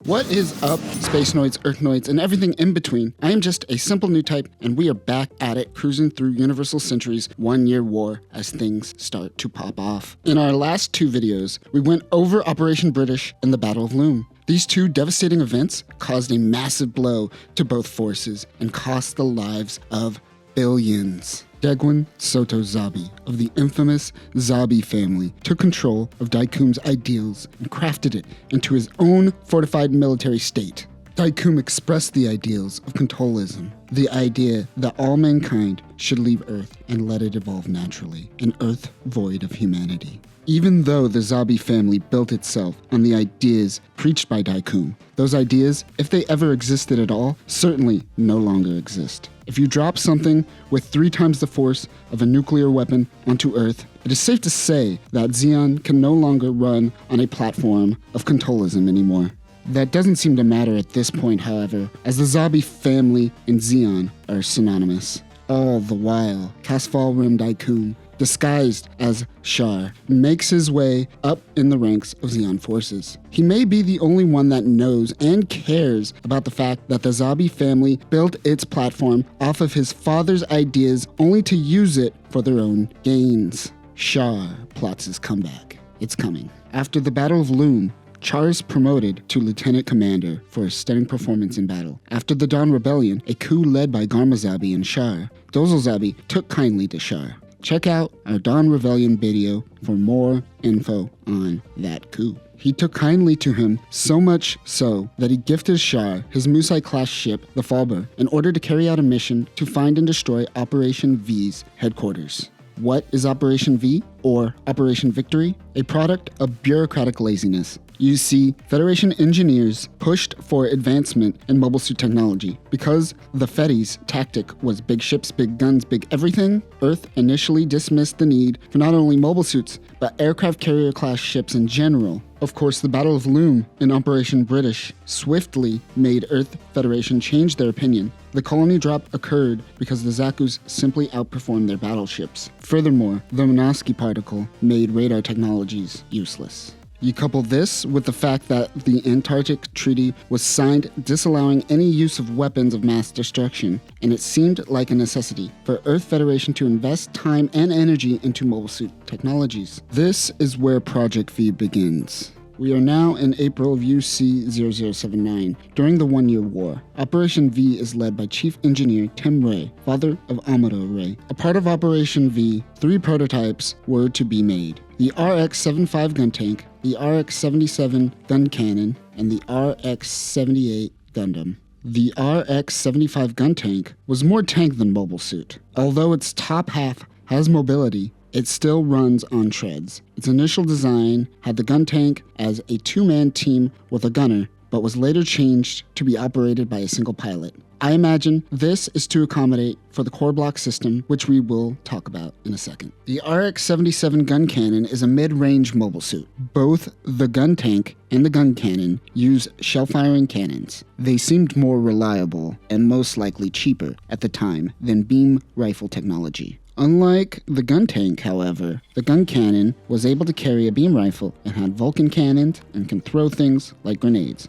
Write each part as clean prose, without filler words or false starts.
What is up, Spacenoids, Earthnoids, and everything in between? I am just a simple Newtype, and we are back at it, cruising through Universal Century's 1-year war as things start to pop off. In our last two videos, we went over Operation British and the Battle of Loom. These two devastating events caused a massive blow to both forces and cost the lives of billions. Degwin Soto Zabi of the infamous Zabi family took control of Daikum's ideals and crafted it into his own fortified military state. Daikum expressed the ideals of Contolism, the idea that all mankind should leave Earth and let it evolve naturally, an Earth void of humanity. Even though the Zabi family built itself on the ideas preached by Daikum, those ideas, if they ever existed at all, certainly no longer exist. If you drop something with 3 times the force of a nuclear weapon onto Earth, it is safe to say that Zeon can no longer run on a platform of Contolism anymore. That doesn't seem to matter at this point, however, as the Zabi family and Zeon are synonymous. All the while, Casfal Rim Daikum, disguised as Shar, makes his way up in the ranks of Zeon forces. He may be the only one that knows and cares about the fact that the Zabi family built its platform off of his father's ideas only to use it for their own gains. Shar plots his comeback. It's coming. After the Battle of Loom, Char is promoted to Lieutenant Commander for his stunning performance in battle. After the Dawn Rebellion, a coup led by Garma Zabi and Shar, Doze Zabi took kindly to Shar. Check out our Dawn Rebellion video for more info on that coup. He took kindly to him, so much so that he gifted Shar his Musai-class ship, the Falber, in order to carry out a mission to find and destroy Operation V's headquarters. What is Operation V, or Operation Victory? A product of bureaucratic laziness. You see, Federation engineers pushed for advancement in mobile suit technology. Because the Feddy's tactic was big ships, big guns, big everything, Earth initially dismissed the need for not only mobile suits, but aircraft carrier class ships in general. Of course, the Battle of Loom and Operation British swiftly made Earth Federation change their opinion. The colony drop occurred because the Zakus simply outperformed their battleships. Furthermore, the Monosky particle made radar technologies useless. You couple this with the fact that the Antarctic Treaty was signed disallowing any use of weapons of mass destruction, and it seemed like a necessity for Earth Federation to invest time and energy into mobile suit technologies. This is where Project V begins. We are now in April of UC 0079, during the 1-year war. Operation V is led by Chief Engineer Tim Ray, father of Amuro Ray. A part of Operation V, 3 prototypes were to be made: the RX-75 gun tank, the RX-77 gun cannon, and the RX-78 Gundam. The RX-75 gun tank was more tank than mobile suit. Although its top half has mobility, it still runs on treads. Its initial design had the gun tank as a 2-man team with a gunner, but was later changed to be operated by a single pilot. I imagine this is to accommodate for the core block system, which we will talk about in a second. The RX-77 gun cannon is a mid-range mobile suit. Both the gun tank and the gun cannon use shell-firing cannons. They seemed more reliable and most likely cheaper at the time than beam rifle technology. Unlike the gun tank, however, the gun cannon was able to carry a beam rifle and had Vulcan cannons and can throw things like grenades,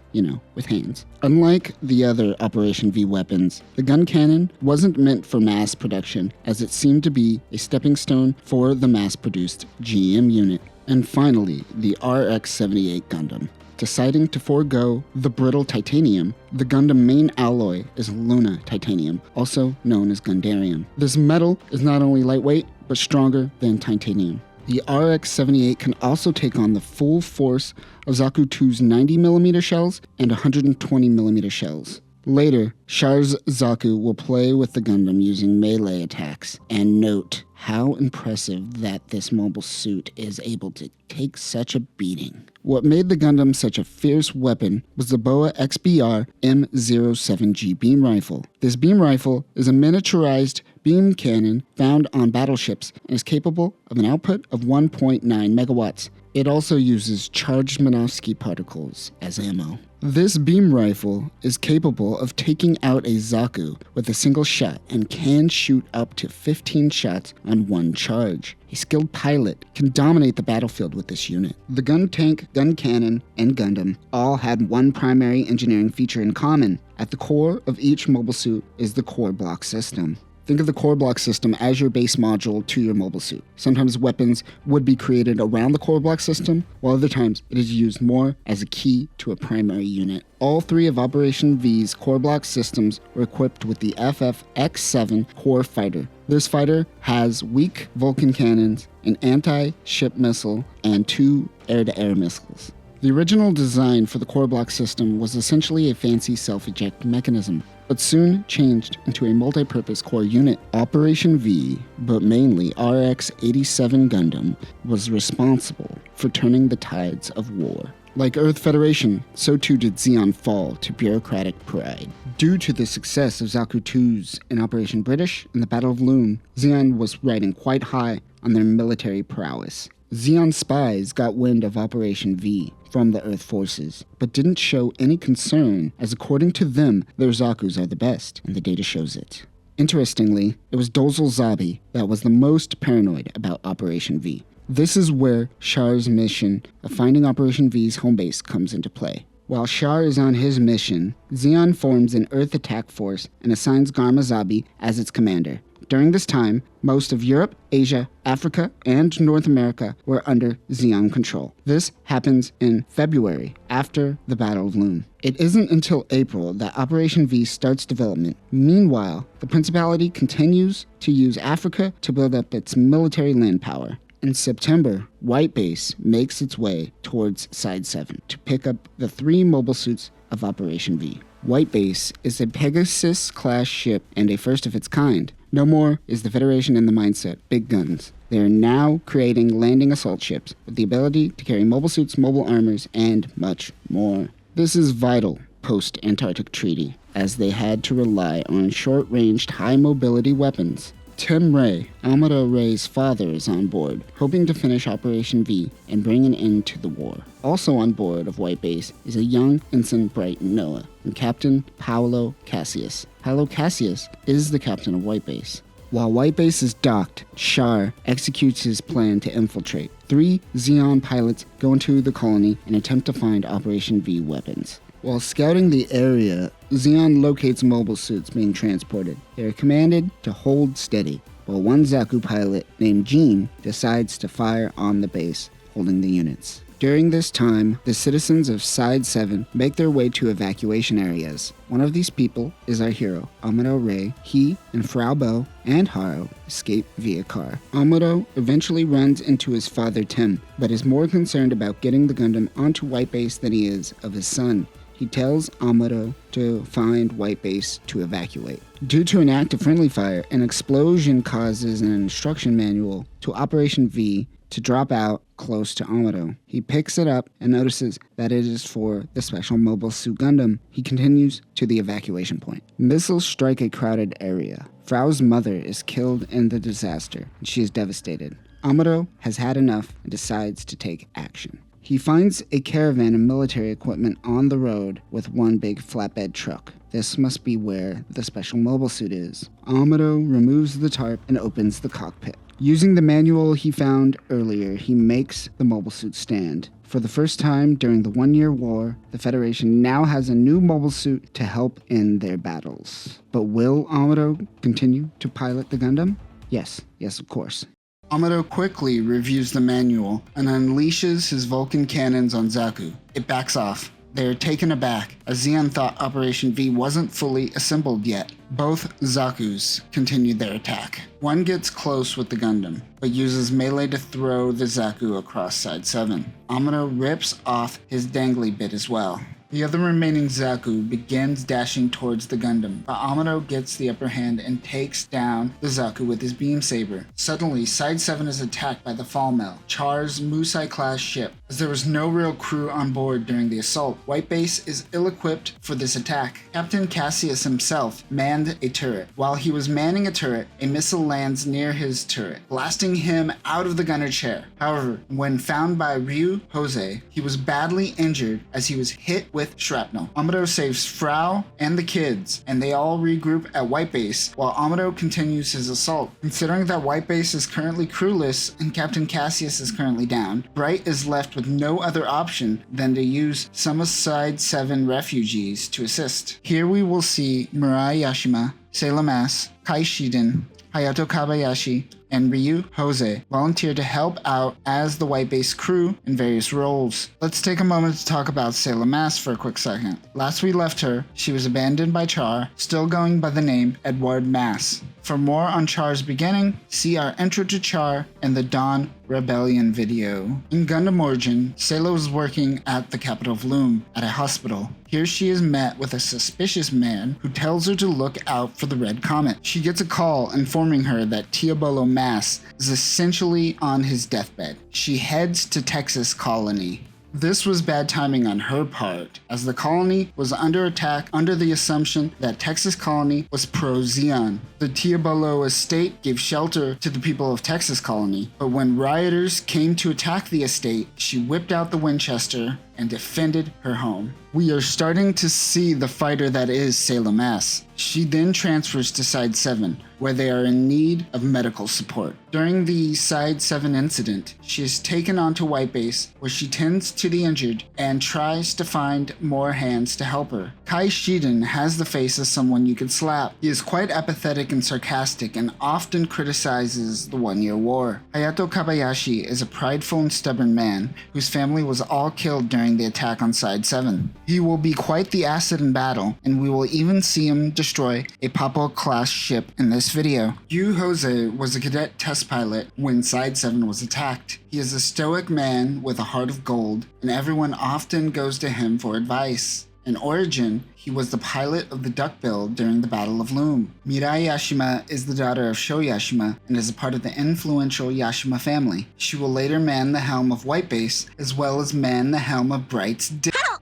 with hands. Unlike the other Operation V weapons, the gun cannon wasn't meant for mass production, as it seemed to be a stepping stone for the mass-produced GM unit. And finally, the RX-78 Gundam. Deciding to forego the brittle titanium, the Gundam main alloy is Luna titanium, also known as Gundarium. This metal is not only lightweight, but stronger than titanium. The RX-78 can also take on the full force of Zaku 2's 90mm shells and 120mm shells. Later, Shar's Zaku will play with the Gundam using melee attacks, and note how impressive that this mobile suit is able to take such a beating. What made the Gundam such a fierce weapon was the Baoa XBR M07G beam rifle. This beam rifle is a miniaturized beam cannon found on battleships and is capable of an output of 1.9 megawatts. It also uses charged Minovsky particles as ammo. This beam rifle is capable of taking out a Zaku with a single shot and can shoot up to 15 shots on one charge. A skilled pilot can dominate the battlefield with this unit. The gun tank, gun cannon, and Gundam all had one primary engineering feature in common. At the core of each mobile suit is the core block system. Think of the core block system as your base module to your mobile suit. Sometimes weapons would be created around the core block system, while other times it is used more as a key to a primary unit. All three of Operation V's core block systems were equipped with the FF-X7 core fighter. This fighter has weak Vulcan cannons, an anti-ship missile, and 2 air-to-air missiles. The original design for the core block system was essentially a fancy self-eject mechanism, but soon changed into a multi-purpose core unit. Operation V, but mainly RX-87 Gundam, was responsible for turning the tides of war. Like Earth Federation, so too did Zeon fall to bureaucratic pride. Due to the success of Zaku 2's in Operation British and the Battle of Loon, Zeon was riding quite high on their military prowess. Zeon spies got wind of Operation V from the Earth forces, but didn't show any concern, as according to them, their Zakus are the best, and the data shows it. Interestingly, it was Doze Zabi that was the most paranoid about Operation V. This is where Char's mission of finding Operation V's home base comes into play. While Char is on his mission, Zeon forms an Earth attack force and assigns Garma Zabi as its commander. During this time, most of Europe, Asia, Africa, and North America were under Zeon control. This happens in February, after the Battle of Loon. It isn't until April that Operation V starts development. Meanwhile, the Principality continues to use Africa to build up its military land power. In September, White Base makes its way towards Side 7 to pick up the 3 mobile suits of Operation V. White Base is a Pegasus-class ship and a first of its kind. No more is the Federation in the mindset, big guns. They are now creating landing assault ships with the ability to carry mobile suits, mobile armors, and much more. This is vital post-Antarctic Treaty, as they had to rely on short-ranged, high-mobility weapons. Tim Ray, Amuro Ray's father, is on board, hoping to finish Operation V and bring an end to the war. Also on board of White Base is a young Ensign Brighton Noah and Captain Paolo Cassius. Paolo Cassius is the captain of White Base. While White Base is docked, Char executes his plan to infiltrate. 3 Zeon pilots go into the colony and attempt to find Operation V weapons. While scouting the area, Zeon locates mobile suits being transported. They are commanded to hold steady, while one Zaku pilot named Jean decides to fire on the base, holding the units. During this time, the citizens of Side 7 make their way to evacuation areas. One of these people is our hero, Amuro Ray. He and Frau Bo and Haro escape via car. Amuro eventually runs into his father Tim, but is more concerned about getting the Gundam onto White Base than he is of his son. He tells Amuro to find White Base to evacuate. Due to an act of friendly fire, an explosion causes an instruction manual to Operation V to drop out close to Amuro. He picks it up and notices that it is for the Special Mobile Suit Gundam. He continues to the evacuation point. Missiles strike a crowded area. Frau's mother is killed in the disaster, and she is devastated. Amuro has had enough and decides to take action. He finds a caravan of military equipment on the road with one big flatbed truck. This must be where the special mobile suit is. Amuro removes the tarp and opens the cockpit. Using the manual he found earlier, he makes the mobile suit stand. For the first time during the 1-year war, the Federation now has a new mobile suit to help in their battles. But will Amuro continue to pilot the Gundam? Yes, of course. Amuro quickly reviews the manual and unleashes his Vulcan cannons on Zaku. It backs off. They are taken aback, as Zeon thought Operation V wasn't fully assembled yet. Both Zakus continue their attack. One gets close with the Gundam, but uses melee to throw the Zaku across Side 7. Amuro rips off his dangly bit as well. The other remaining Zaku begins dashing towards the Gundam, but Amuro gets the upper hand and takes down the Zaku with his beam saber. Suddenly, Side 7 is attacked by the Fall Mill, Char's Musai-class ship. As there was no real crew on board during the assault, White Base is ill-equipped for this attack. Captain Cassius himself manned a turret. While he was manning a turret, a missile lands near his turret, blasting him out of the gunner chair. However, when found by Ryu Jose, he was badly injured as he was hit with with shrapnel. Amuro saves Frau and the kids, and they all regroup at White Base while Amuro continues his assault. Considering that White Base is currently crewless and Captain Cassius is currently down, Bright is left with no other option than to use some of Side 7 refugees to assist. Here we will see Mirai Yashima, Sailor Mass, Kai Shiden, Hayato Kabayashi, and Ryu Jose volunteer to help out as the White Base crew in various roles. Let's take a moment to talk about Sailor Mass for a quick second. Last we left her, she was abandoned by Char, still going by the name Edward Mass. For more on Char's beginning, see our intro to Char and the Dawn Rebellion video. In Gundam Origin, Sailor was working at the capital of Loom, at a hospital. Here she is met with a suspicious man who tells her to look out for the Red Comet. She gets a call informing her that Diabolo Mass is essentially on his deathbed. She heads to Texas Colony. This was bad timing on her part, as the colony was under attack under the assumption that Texas Colony was pro-Zeon. The Diabolo estate gave shelter to the people of Texas Colony, but when rioters came to attack the estate, she whipped out the Winchester and defended her home. We are starting to see the fighter that is Sailor Mass. She then transfers to Side 7, where they are in need of medical support. During the Side 7 incident, she is taken onto White Base, where she tends to the injured and tries to find more hands to help her. Kai Shiden has the face of someone you could slap. He is quite apathetic and sarcastic and often criticizes the 1-year war. Hayato Kabayashi is a prideful and stubborn man whose family was all killed during the attack on Side 7. He will be quite the asset in battle, and we will even see him destroy a Papua-class ship in this video. Ryu Jose was a cadet test pilot when Side 7 was attacked. He is a stoic man with a heart of gold, and everyone often goes to him for advice. In Origin, he was the pilot of the Duckbill during the Battle of Loom. Mirai Yashima is the daughter of Sho Yashima and is a part of the influential Yashima family. She will later man the helm of White Base, as well as man the helm of Bright's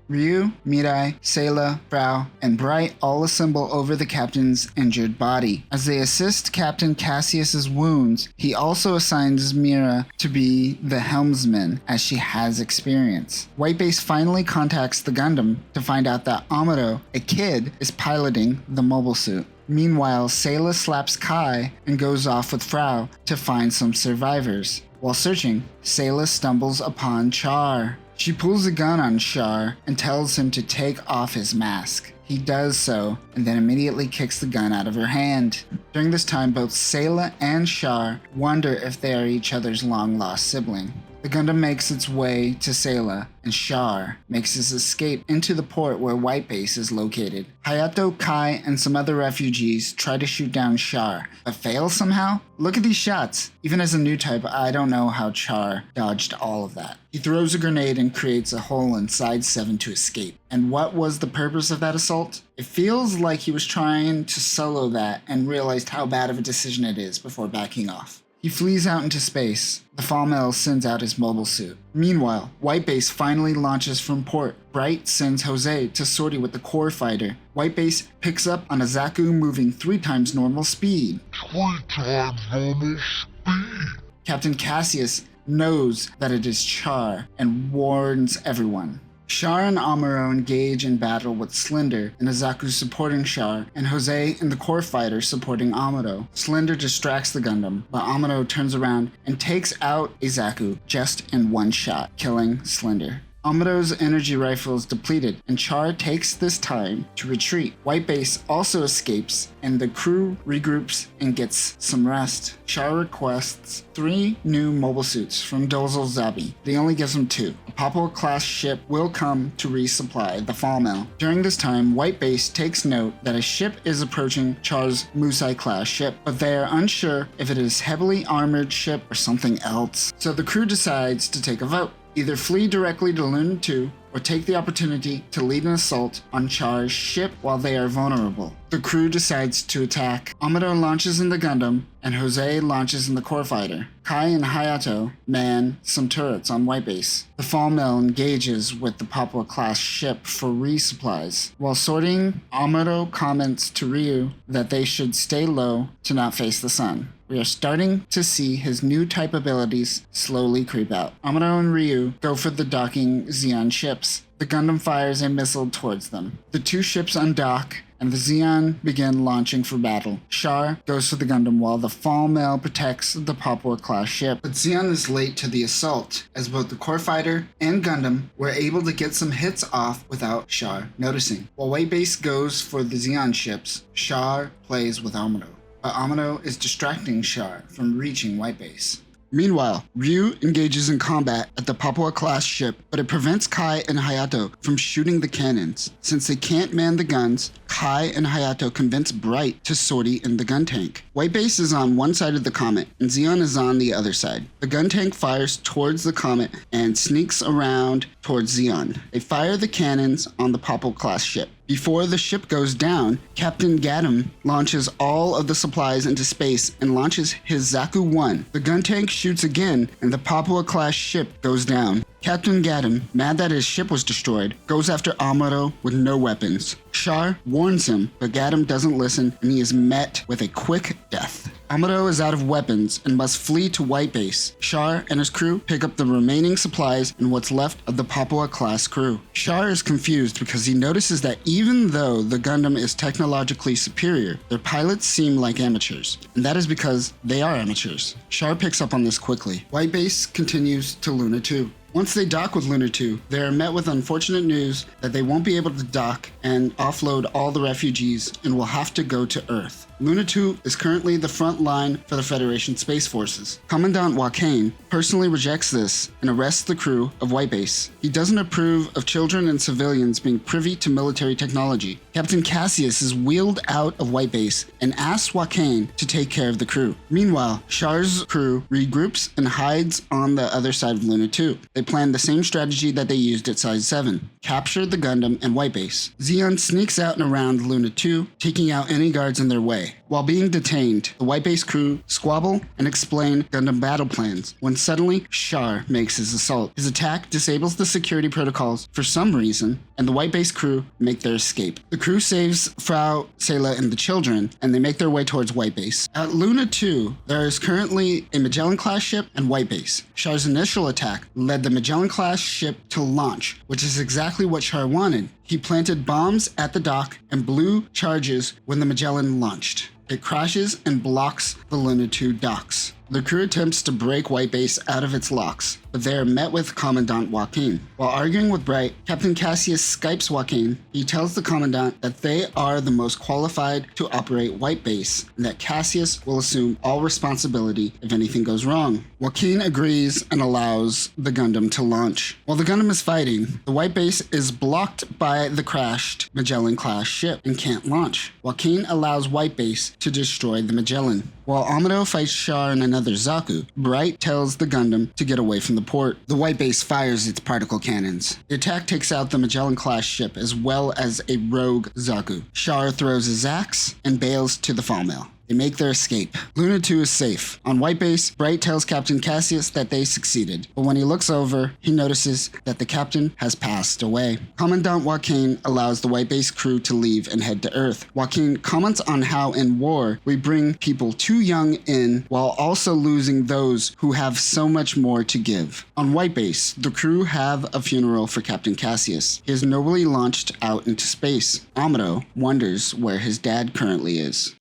Ryu, Mirai, Sailor, Frau, and Bright all assemble over the captain's injured body. As they assist Captain Cassius's wounds, he also assigns Mira to be the helmsman, as she has experience. White Base finally contacts the Gundam to find out that Amuro, a kid, is piloting the mobile suit. Meanwhile, Sailor slaps Kai and goes off with Frau to find some survivors. While searching, Sailor stumbles upon Char. She pulls a gun on Char and tells him to take off his mask. He does so, and then immediately kicks the gun out of her hand. During this time, both Sailor and Char wonder if they are each other's long-lost sibling. The Gundam makes its way to Sailor, and Char makes his escape into the port where White Base is located. Hayato, Kai, and some other refugees try to shoot down Char, but fail somehow? Look at these shots. Even as a new type, I don't know how Char dodged all of that. He throws a grenade and creates a hole in Side 7 to escape. And what was the purpose of that assault? It feels like he was trying to solo that and realized how bad of a decision it is before backing off. He flees out into space. The Falmel sends out his mobile suit. Meanwhile, White Base finally launches from port. Bright sends Jose to sortie with the core fighter. White Base picks up on a Zaku moving 3 times normal speed. 3 times normal speed. Captain Cassius knows that it is Char and warns everyone. Char and Amuro engage in battle with Slender and a Zaku supporting Char, and Jose and the core fighter supporting Amuro. Slender distracts the Gundam, but Amuro turns around and takes out a Zaku just in one shot, killing Slender. Amuro's energy rifle is depleted, and Char takes this time to retreat. White Base also escapes, and the crew regroups and gets some rest. Char requests 3 new mobile suits from Doze Zabi. They only gives him 2. A Papua-class ship will come to resupply the Falmel. During this time, White Base takes note that a ship is approaching Char's Musai-class ship, but they are unsure if it is heavily armored ship or something else. So the crew decides to take a vote. Either flee directly to Luna 2 or take the opportunity to lead an assault on Char's ship while they are vulnerable. The crew decides to attack. Amuro launches in the Gundam, and Jose launches in the core fighter. Kai and Hayato man some turrets on White Base. The Falmel engages with the Papua-class ship for resupplies. While sorting, Amuro comments to Ryu that they should stay low to not face the sun. we are starting to see his new type abilities slowly creep out. Amuro and Ryu go for the docking Zeon ships. The Gundam fires a missile towards them. The two ships undock, and the Zeon begin launching for battle. Char goes for the Gundam while the Fall Mail protects the Papua class ship. But Zeon is late to the assault, as both the core fighter and Gundam were able to get some hits off without Char noticing. While White Base goes for the Zeon ships, Char plays with Amuro. But Amuro is distracting Char from reaching White Base. Meanwhile, Ryu engages in combat at the Papua class ship, but it prevents Kai and Hayato from shooting the cannons. Since they can't man the guns, Kai and Hayato convince Bright to sortie in the gun tank. White Base is on one side of the Comet, and Zeon is on the other side. The gun tank fires towards the Comet and sneaks around towards Zeon. They fire the cannons on the Papua class ship. Before the ship goes down, Captain Gundam launches all of the supplies into space and launches his Zaku-1. The gun tank shoots again, and the Papua-class ship goes down. Captain Gundam, mad that his ship was destroyed, goes after Amuro with no weapons. Char warns him, but Gundam doesn't listen, and he is met with a quick death. Amuro is out of weapons and must flee to White Base. Char and his crew pick up the remaining supplies and what's left of the Papua-class crew. Char is confused because he notices that even though the Gundam is technologically superior, their pilots seem like amateurs, and that is because they are amateurs. Char picks up on this quickly. White Base continues to Luna 2. Once they dock with Luna 2, they are met with unfortunate news that they won't be able to dock and offload all the refugees and will have to go to Earth. Luna 2 is currently the front line for the Federation Space Forces. Commandant Wakane personally rejects this and arrests the crew of White Base. He doesn't approve of children and civilians being privy to military technology. Captain Cassius is wheeled out of White Base and asks Wakane to take care of the crew. Meanwhile, Char's crew regroups and hides on the other side of Luna 2. They plan the same strategy that they used at Size 7. Capture the Gundam and White Base. Zeon sneaks out and around Luna 2, taking out any guards in their way. While being detained, the White Base crew squabble and explain Gundam battle plans, when suddenly Char makes his assault. His attack disables the security protocols for some reason, and the White Base crew make their escape. The crew saves Frau, Sayla, and the children, and they make their way towards White Base. At Luna 2, there is currently a Magellan-class ship and White Base. Char's initial attack led the Magellan-class ship to launch, which is exactly what Char wanted. He planted bombs at the dock and blew charges when the Magellan launched. It crashes and blocks the Luna 2 docks. The crew attempts to break White Base out of its locks, but they are met with Commandant Wakane. While arguing with Bright, Captain Cassius Skypes Wakane. He tells the Commandant that they are the most qualified to operate White Base, and that Cassius will assume all responsibility if anything goes wrong. Wakane agrees and allows the Gundam to launch. While the Gundam is fighting, the White Base is blocked by the crashed Magellan-class ship and can't launch. Wakane allows White Base to destroy the Magellan. While Amuro fights Char and another Zaku, Bright tells the Gundam to get away from the port. The White Base fires its particle cannons. The attack takes out the Magellan-class ship as well as a rogue Zaku. Char throws his axe and bails to the Fall Mail. They make their escape. Luna 2 is safe. On White Base, Bright tells Captain Cassius that they succeeded, but when he looks over, he notices that the captain has passed away. Commandant Wakane allows the White Base crew to leave and head to Earth. Wakane comments on how in war, we bring people too young in while also losing those who have so much more to give. On White Base, the crew have a funeral for Captain Cassius. He is nobly launched out into space. Amuro wonders where his dad currently is.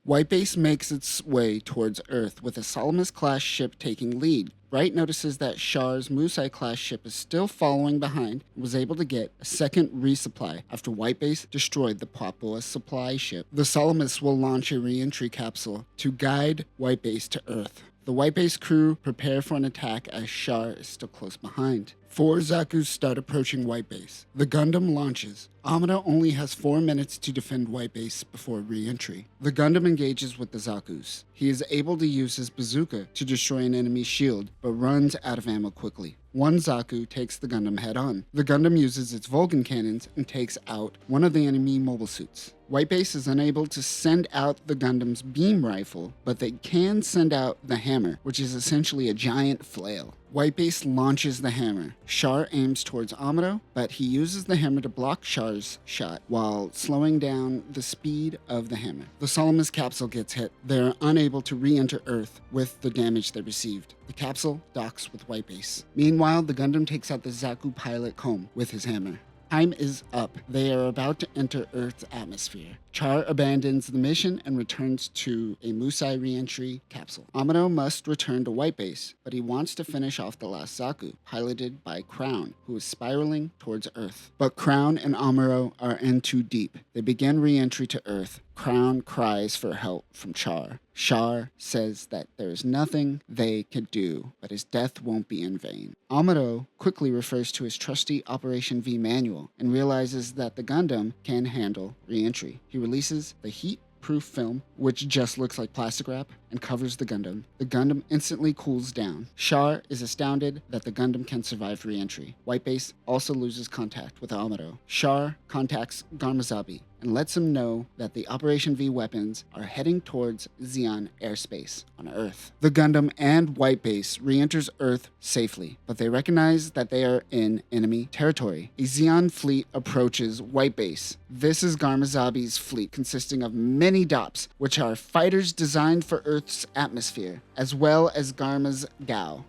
White Base makes its way towards Earth with a Salamis-class ship taking lead. Bright notices that Char's Musai-class ship is still following behind and was able to get a second resupply after White Base destroyed the Papua supply ship. The Salamis will launch a re-entry capsule to guide White Base to Earth. The White Base crew prepare for an attack as Char is still close behind. 4 Zakus start approaching White Base. The Gundam launches. Amuro only has 4 minutes to defend White Base before re-entry. The Gundam engages with the Zakus. He is able to use his bazooka to destroy an enemy's shield, but runs out of ammo quickly. 1 Zaku takes the Gundam head-on. The Gundam uses its Vulcan cannons and takes out one of the enemy mobile suits. White Base is unable to send out the Gundam's beam rifle, but they can send out the hammer, which is essentially a giant flail. Whitebase launches the hammer. Char aims towards Amuro, but he uses the hammer to block Char's shot while slowing down the speed of the hammer. The Salamis capsule gets hit. They are unable to re-enter Earth with the damage they received. The capsule docks with Whitebase. Meanwhile, the Gundam takes out the Zaku pilot Comb with his hammer. Time is up. They are about to enter Earth's atmosphere. Char abandons the mission and returns to a Musai re-entry capsule. Amuro must return to Whitebase, but he wants to finish off the last Zaku, piloted by Crown, who is spiraling towards Earth. But Crown and Amuro are in too deep. They begin re-entry to Earth. Crown cries for help from Char. Char says that there is nothing they could do, but his death won't be in vain. Amuro quickly refers to his trusty Operation V manual and realizes that the Gundam can handle re-entry. He releases the heat-proof film, which just looks like plastic wrap, and covers the Gundam. The Gundam instantly cools down. Char is astounded that the Gundam can survive re-entry. Whitebase also loses contact with Amuro. Char contacts Garma Zabi and lets him know that the Operation V weapons are heading towards Zeon airspace on Earth. The Gundam and Whitebase re-enters Earth safely, but they recognize that they are in enemy territory. A Zeon fleet approaches Whitebase. This is Garma Zabi's fleet, consisting of many DOPs, which are fighters designed for Earth's atmosphere, as well as Garma's Gao.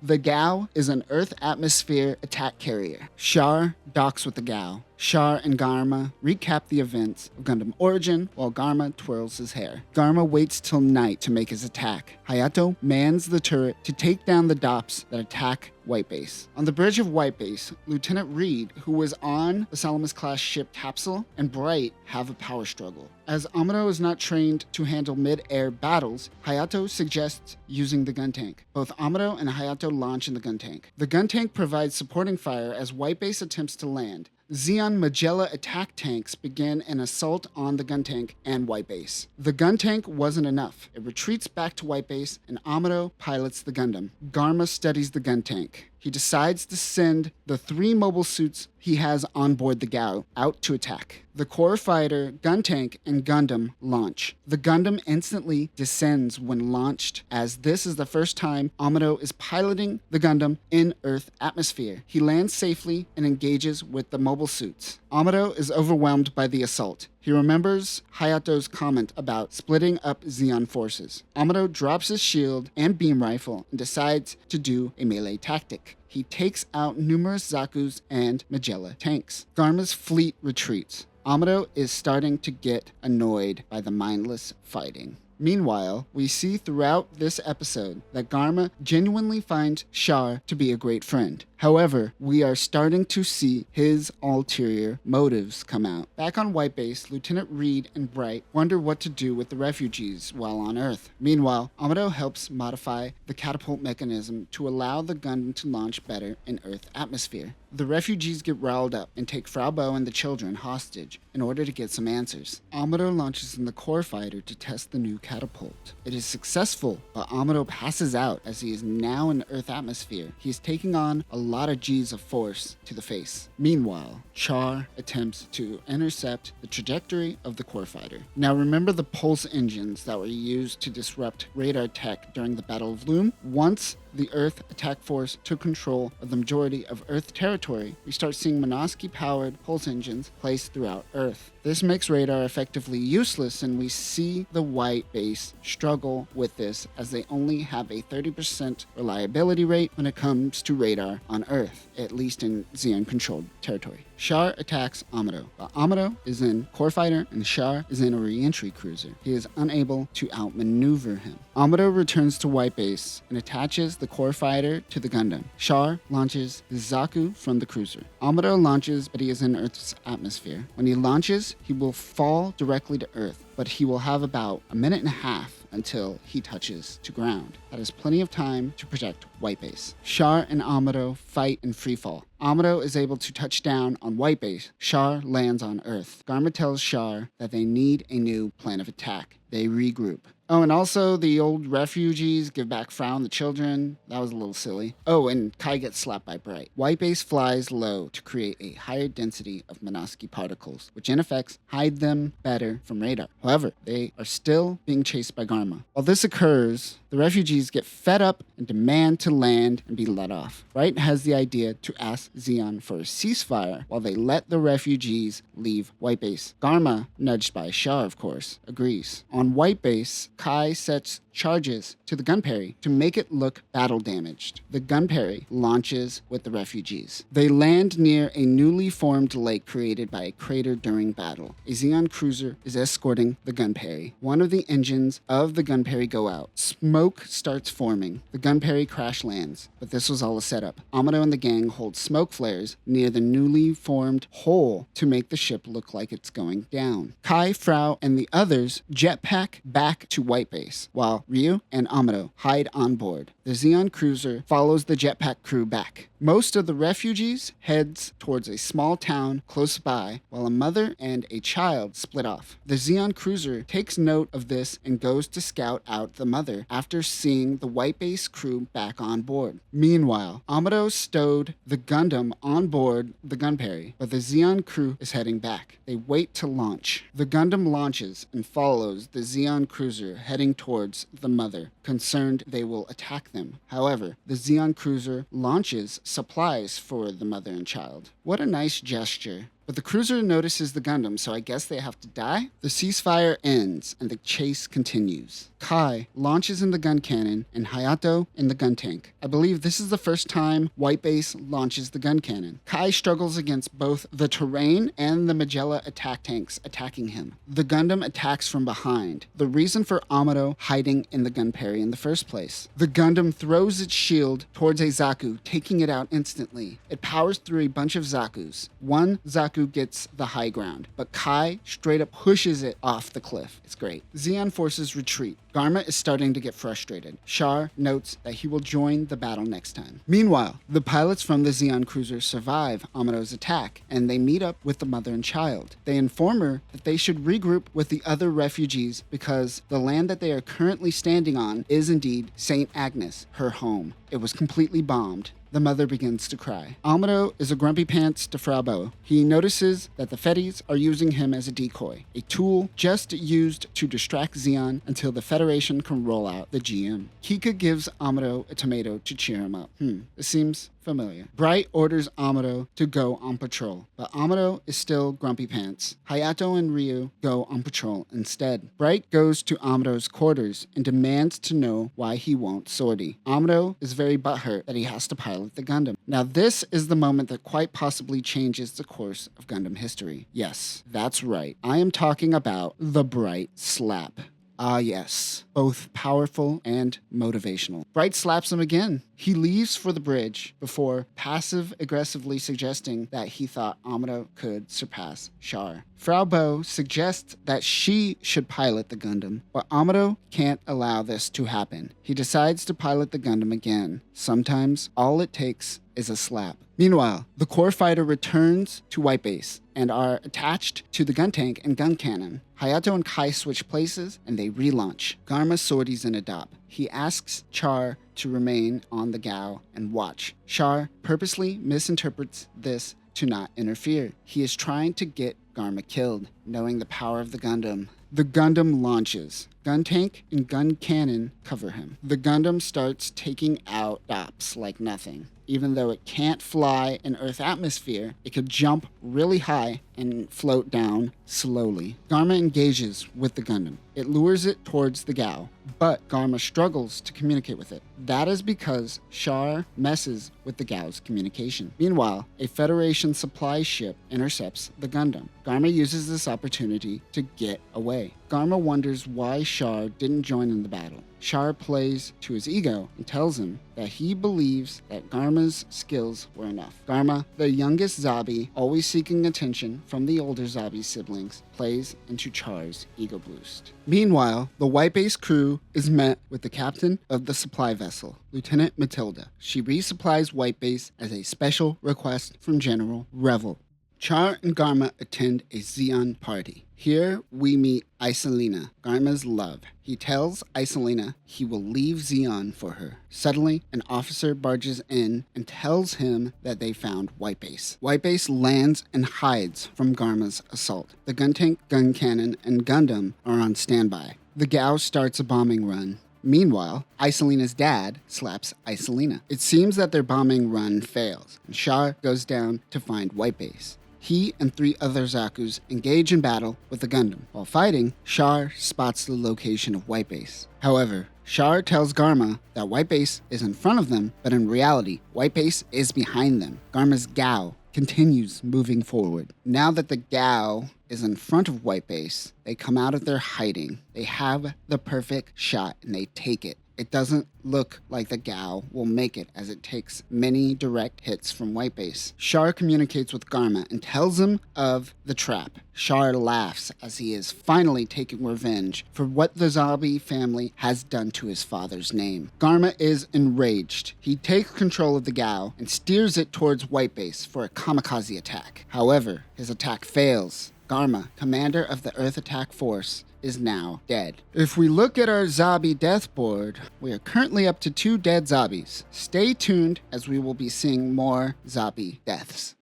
The Gao is an Earth atmosphere attack carrier. Char docks with the Gao. Char and Garma recap the events of Gundam Origin while Garma twirls his hair. Garma waits till night to make his attack. Hayato mans the turret to take down the DOPs that attack Whitebase. On the bridge of Whitebase, Lieutenant Reed, who was on the Salamis-class ship Capsule, and Bright have a power struggle. As Amuro is not trained to handle mid-air battles, Hayato suggests using the gun tank. Both Amuro and Hayato launch in the gun tank. The gun tank provides supporting fire as Whitebase attempts to land. Zeon Magella attack tanks begin an assault on the gun tank and Whitebase. The gun tank wasn't enough. It retreats back to Whitebase and Amuro pilots the Gundam. Garma studies the gun tank. He decides to send the 3 mobile suits he has on board the Gao out to attack. The core fighter, gun tank, and Gundam launch. The Gundam instantly descends when launched, as this is the first time Amuro is piloting the Gundam in Earth atmosphere. He lands safely and engages with the mobile suits. Amuro is overwhelmed by the assault. He remembers Hayato's comment about splitting up Zeon forces. Amuro drops his shield and beam rifle and decides to do a melee tactic. He takes out numerous Zakus and Magella tanks. Garma's fleet retreats. Amuro is starting to get annoyed by the mindless fighting. Meanwhile, we see throughout this episode that Garma genuinely finds Char to be a great friend. However, we are starting to see his ulterior motives come out. Back on Whitebase, Lieutenant Reed and Bright wonder what to do with the refugees while on Earth. Meanwhile, Amuro helps modify the catapult mechanism to allow the Gundam to launch better in Earth atmosphere. The refugees get riled up and take Frau Bow and the children hostage in order to get some answers. Amuro launches in the core fighter to test the new catapult. It is successful, but Amuro passes out as he is now in Earth atmosphere. He is taking on a lot of G's of force to the face. Meanwhile, Char attempts to intercept the trajectory of the core fighter. Now remember the pulse engines that were used to disrupt radar tech during the Battle of Loom? Once the Earth attack force took control of the majority of Earth territory, we start seeing Minovsky-powered pulse engines placed throughout Earth. This makes radar effectively useless, and we see the Whitebase struggle with this as they only have a 30% reliability rate when it comes to radar on Earth, at least in Zeon-controlled territory. Char attacks Amuro, but Amuro is in core fighter and Char is in a re-entry cruiser. He is unable to outmaneuver him. Amuro returns to Whitebase and attaches the core fighter to the Gundam. Char launches his Zaku from the cruiser. Amuro launches, but he is in Earth's atmosphere. When he launches, he will fall directly to Earth, but he will have about a minute and a half until he touches to ground. That is plenty of time to protect Whitebase. Char and Amuro fight in freefall. Amuro is able to touch down on Whitebase. Char lands on Earth. Garma tells Char that they need a new plan of attack. They regroup. Oh, and also the old refugees give back Frau and the children. That was a little silly. Oh, and Kai gets slapped by Bright. White base flies low to create a higher density of Monosky particles, which in effect hide them better from radar. However, they are still being chased by Garma. While this occurs, the refugees get fed up and demand to land and be let off. Bright has the idea to ask Zeon for a ceasefire while they let the refugees leave White Base. Garma, nudged by Shah of course, agrees. On White Base, Kai sets charges to the Gunperry to make it look battle damaged. The Gunperry launches with the refugees. They land near a newly formed lake created by a crater during battle. A Zeon cruiser is escorting the Gunperry. One of the engines of the Gunperry go out. Smoke starts forming. The Gunperry crash lands, but this was all a setup. Amuro and the gang hold smoke flares near the newly formed hole to make the ship look like it's going down. Kai, Frau, and the others jetpack back to White Base, while Ryu and Amuro hide on board. The Zeon cruiser follows the jetpack crew back. Most of the refugees heads towards a small town close by, while a mother and a child split off. The Zeon cruiser takes note of this and goes to scout out the mother after seeing the White Base crew back on board. Meanwhile, Amuro stowed the Gundam on board the Gunperry, but the Zeon crew is heading back. They wait to launch. The Gundam launches and follows the Zeon cruiser heading towards the mother, concerned they will attack them. However, the Zeon cruiser launches supplies for the mother and child. What a nice gesture. But the cruiser notices the Gundam, so I guess they have to die? The ceasefire ends, and the chase continues. Kai launches in the gun cannon, and Hayato in the gun tank. I believe this is the first time White Base launches the gun cannon. Kai struggles against both the terrain and the Magella attack tanks attacking him. The Gundam attacks from behind, the reason for Amuro hiding in the Gunperry in the first place. The Gundam throws its shield towards a Zaku, taking it out instantly. It powers through a bunch of Zakus. One Zaku gets the high ground, but Kai straight up pushes it off the cliff. It's great. Zeon forces retreat. Garma is starting to get frustrated. Char notes that he will join the battle next time. Meanwhile, the pilots from the Zeon cruiser survive Amuro's attack, and they meet up with the mother and child. They inform her that they should regroup with the other refugees because the land that they are currently standing on is indeed St. Agnes, her home. It was completely bombed. The mother begins to cry. Amuro is a grumpy pants to Frau Boa. He notices that the Fedis are using him as a decoy, a tool just used to distract Zeon until the Federation can roll out the GM. Kika gives Amuro a tomato to cheer him up. This seems familiar. Bright orders Amuro to go on patrol, but Amuro is still grumpy pants. Hayato and Ryu go on patrol instead. Bright goes to Amuro's quarters and demands to know why he won't sortie. Amuro is very butthurt that he has to pilot the Gundam. Now this is the moment that quite possibly changes the course of Gundam history. Yes, that's right. I am talking about the Bright slap. Ah yes, both powerful and motivational. Bright slaps him again. He leaves for the bridge before passive-aggressively suggesting that he thought Amuro could surpass Char. Frau Boa suggests that she should pilot the Gundam, but Amuro can't allow this to happen. He decides to pilot the Gundam again. Sometimes all it takes is a slap. Meanwhile, the core fighter returns to White Base and are attached to the gun tank and gun cannon. Hayato and Kai switch places and they relaunch. Garma sorties in a dop. He asks Char to remain on the Gao and watch. Char purposely misinterprets this to not interfere. He is trying to get Garma killed, knowing the power of the Gundam. The Gundam launches. Gun tank and gun cannon cover him. The Gundam starts taking out dops like nothing. Even though it can't fly in Earth atmosphere, it could jump really high and float down slowly. Garma engages with the Gundam. It lures it towards the Gao, but Garma struggles to communicate with it. That is because Char messes with the Gao's communication. Meanwhile, a Federation supply ship intercepts the Gundam. Garma uses this opportunity to get away. Garma wonders why Char didn't join in the battle. Char plays to his ego and tells him that he believes that Garma's skills were enough. Garma, the youngest Zabi, always seeking attention from the older Zabi siblings, plays into Char's ego boost. Meanwhile, the White Base crew is met with the captain of the supply vessel, Lieutenant Matilda. She resupplies White Base as a special request from General Revel. Char and Garma attend a Zeon party. Here we meet Isolina, Garma's love. He tells Isolina he will leave Zeon for her. Suddenly, an officer barges in and tells him that they found Whiteface. Whiteface lands and hides from Garma's assault. The gun tank, gun cannon, and Gundam are on standby. The Gao starts a bombing run. Meanwhile, Isolina's dad slaps Isolina. It seems that their bombing run fails, and Char goes down to find Whiteface. He and 3 other Zakus engage in battle with the Gundam. While fighting, Char spots the location of Whiteface. However, Char tells Garma that Whiteface is in front of them, but in reality, Whiteface is behind them. Garma's Gao continues moving forward. Now that the Gao is in front of Whiteface, they come out of their hiding. They have the perfect shot and they take it. It doesn't look like the Gao will make it as it takes many direct hits from Whiteface. Char communicates with Garma and tells him of the trap. Char laughs as he is finally taking revenge for what the Zabi family has done to his father's name. Garma is enraged. He takes control of the Gao and steers it towards Whiteface for a kamikaze attack. However, his attack fails. Garma, commander of the Earth Attack Force, is now dead. If we look at our Zabi death board, we are currently up to 2 dead Zabis. Stay tuned as we will be seeing more Zabi deaths.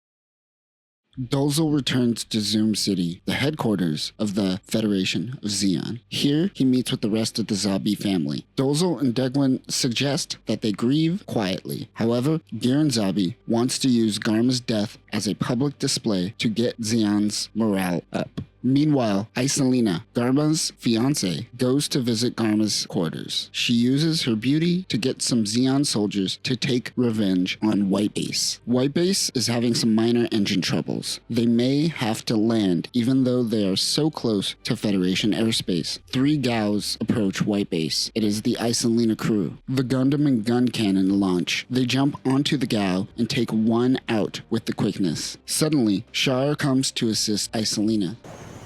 Doze returns to Zoom City, the headquarters of the Federation of Zeon. Here, he meets with the rest of the Zabi family. Doze and Degwin suggest that they grieve quietly. However, Garma Zabi wants to use Garma's death as a public display to get Zeon's morale up. Meanwhile, Isolina, Garma's fiancée, goes to visit Garma's quarters. She uses her beauty to get some Zeon soldiers to take revenge on Whiteface. Whiteface is having some minor engine troubles. They may have to land even though they are so close to Federation airspace. 3 Gaos approach Whiteface. It is the Isolina crew. The Gundam and gun cannon launch. They jump onto the Gao and take one out with the quickness. Suddenly, Char comes to assist Isolina.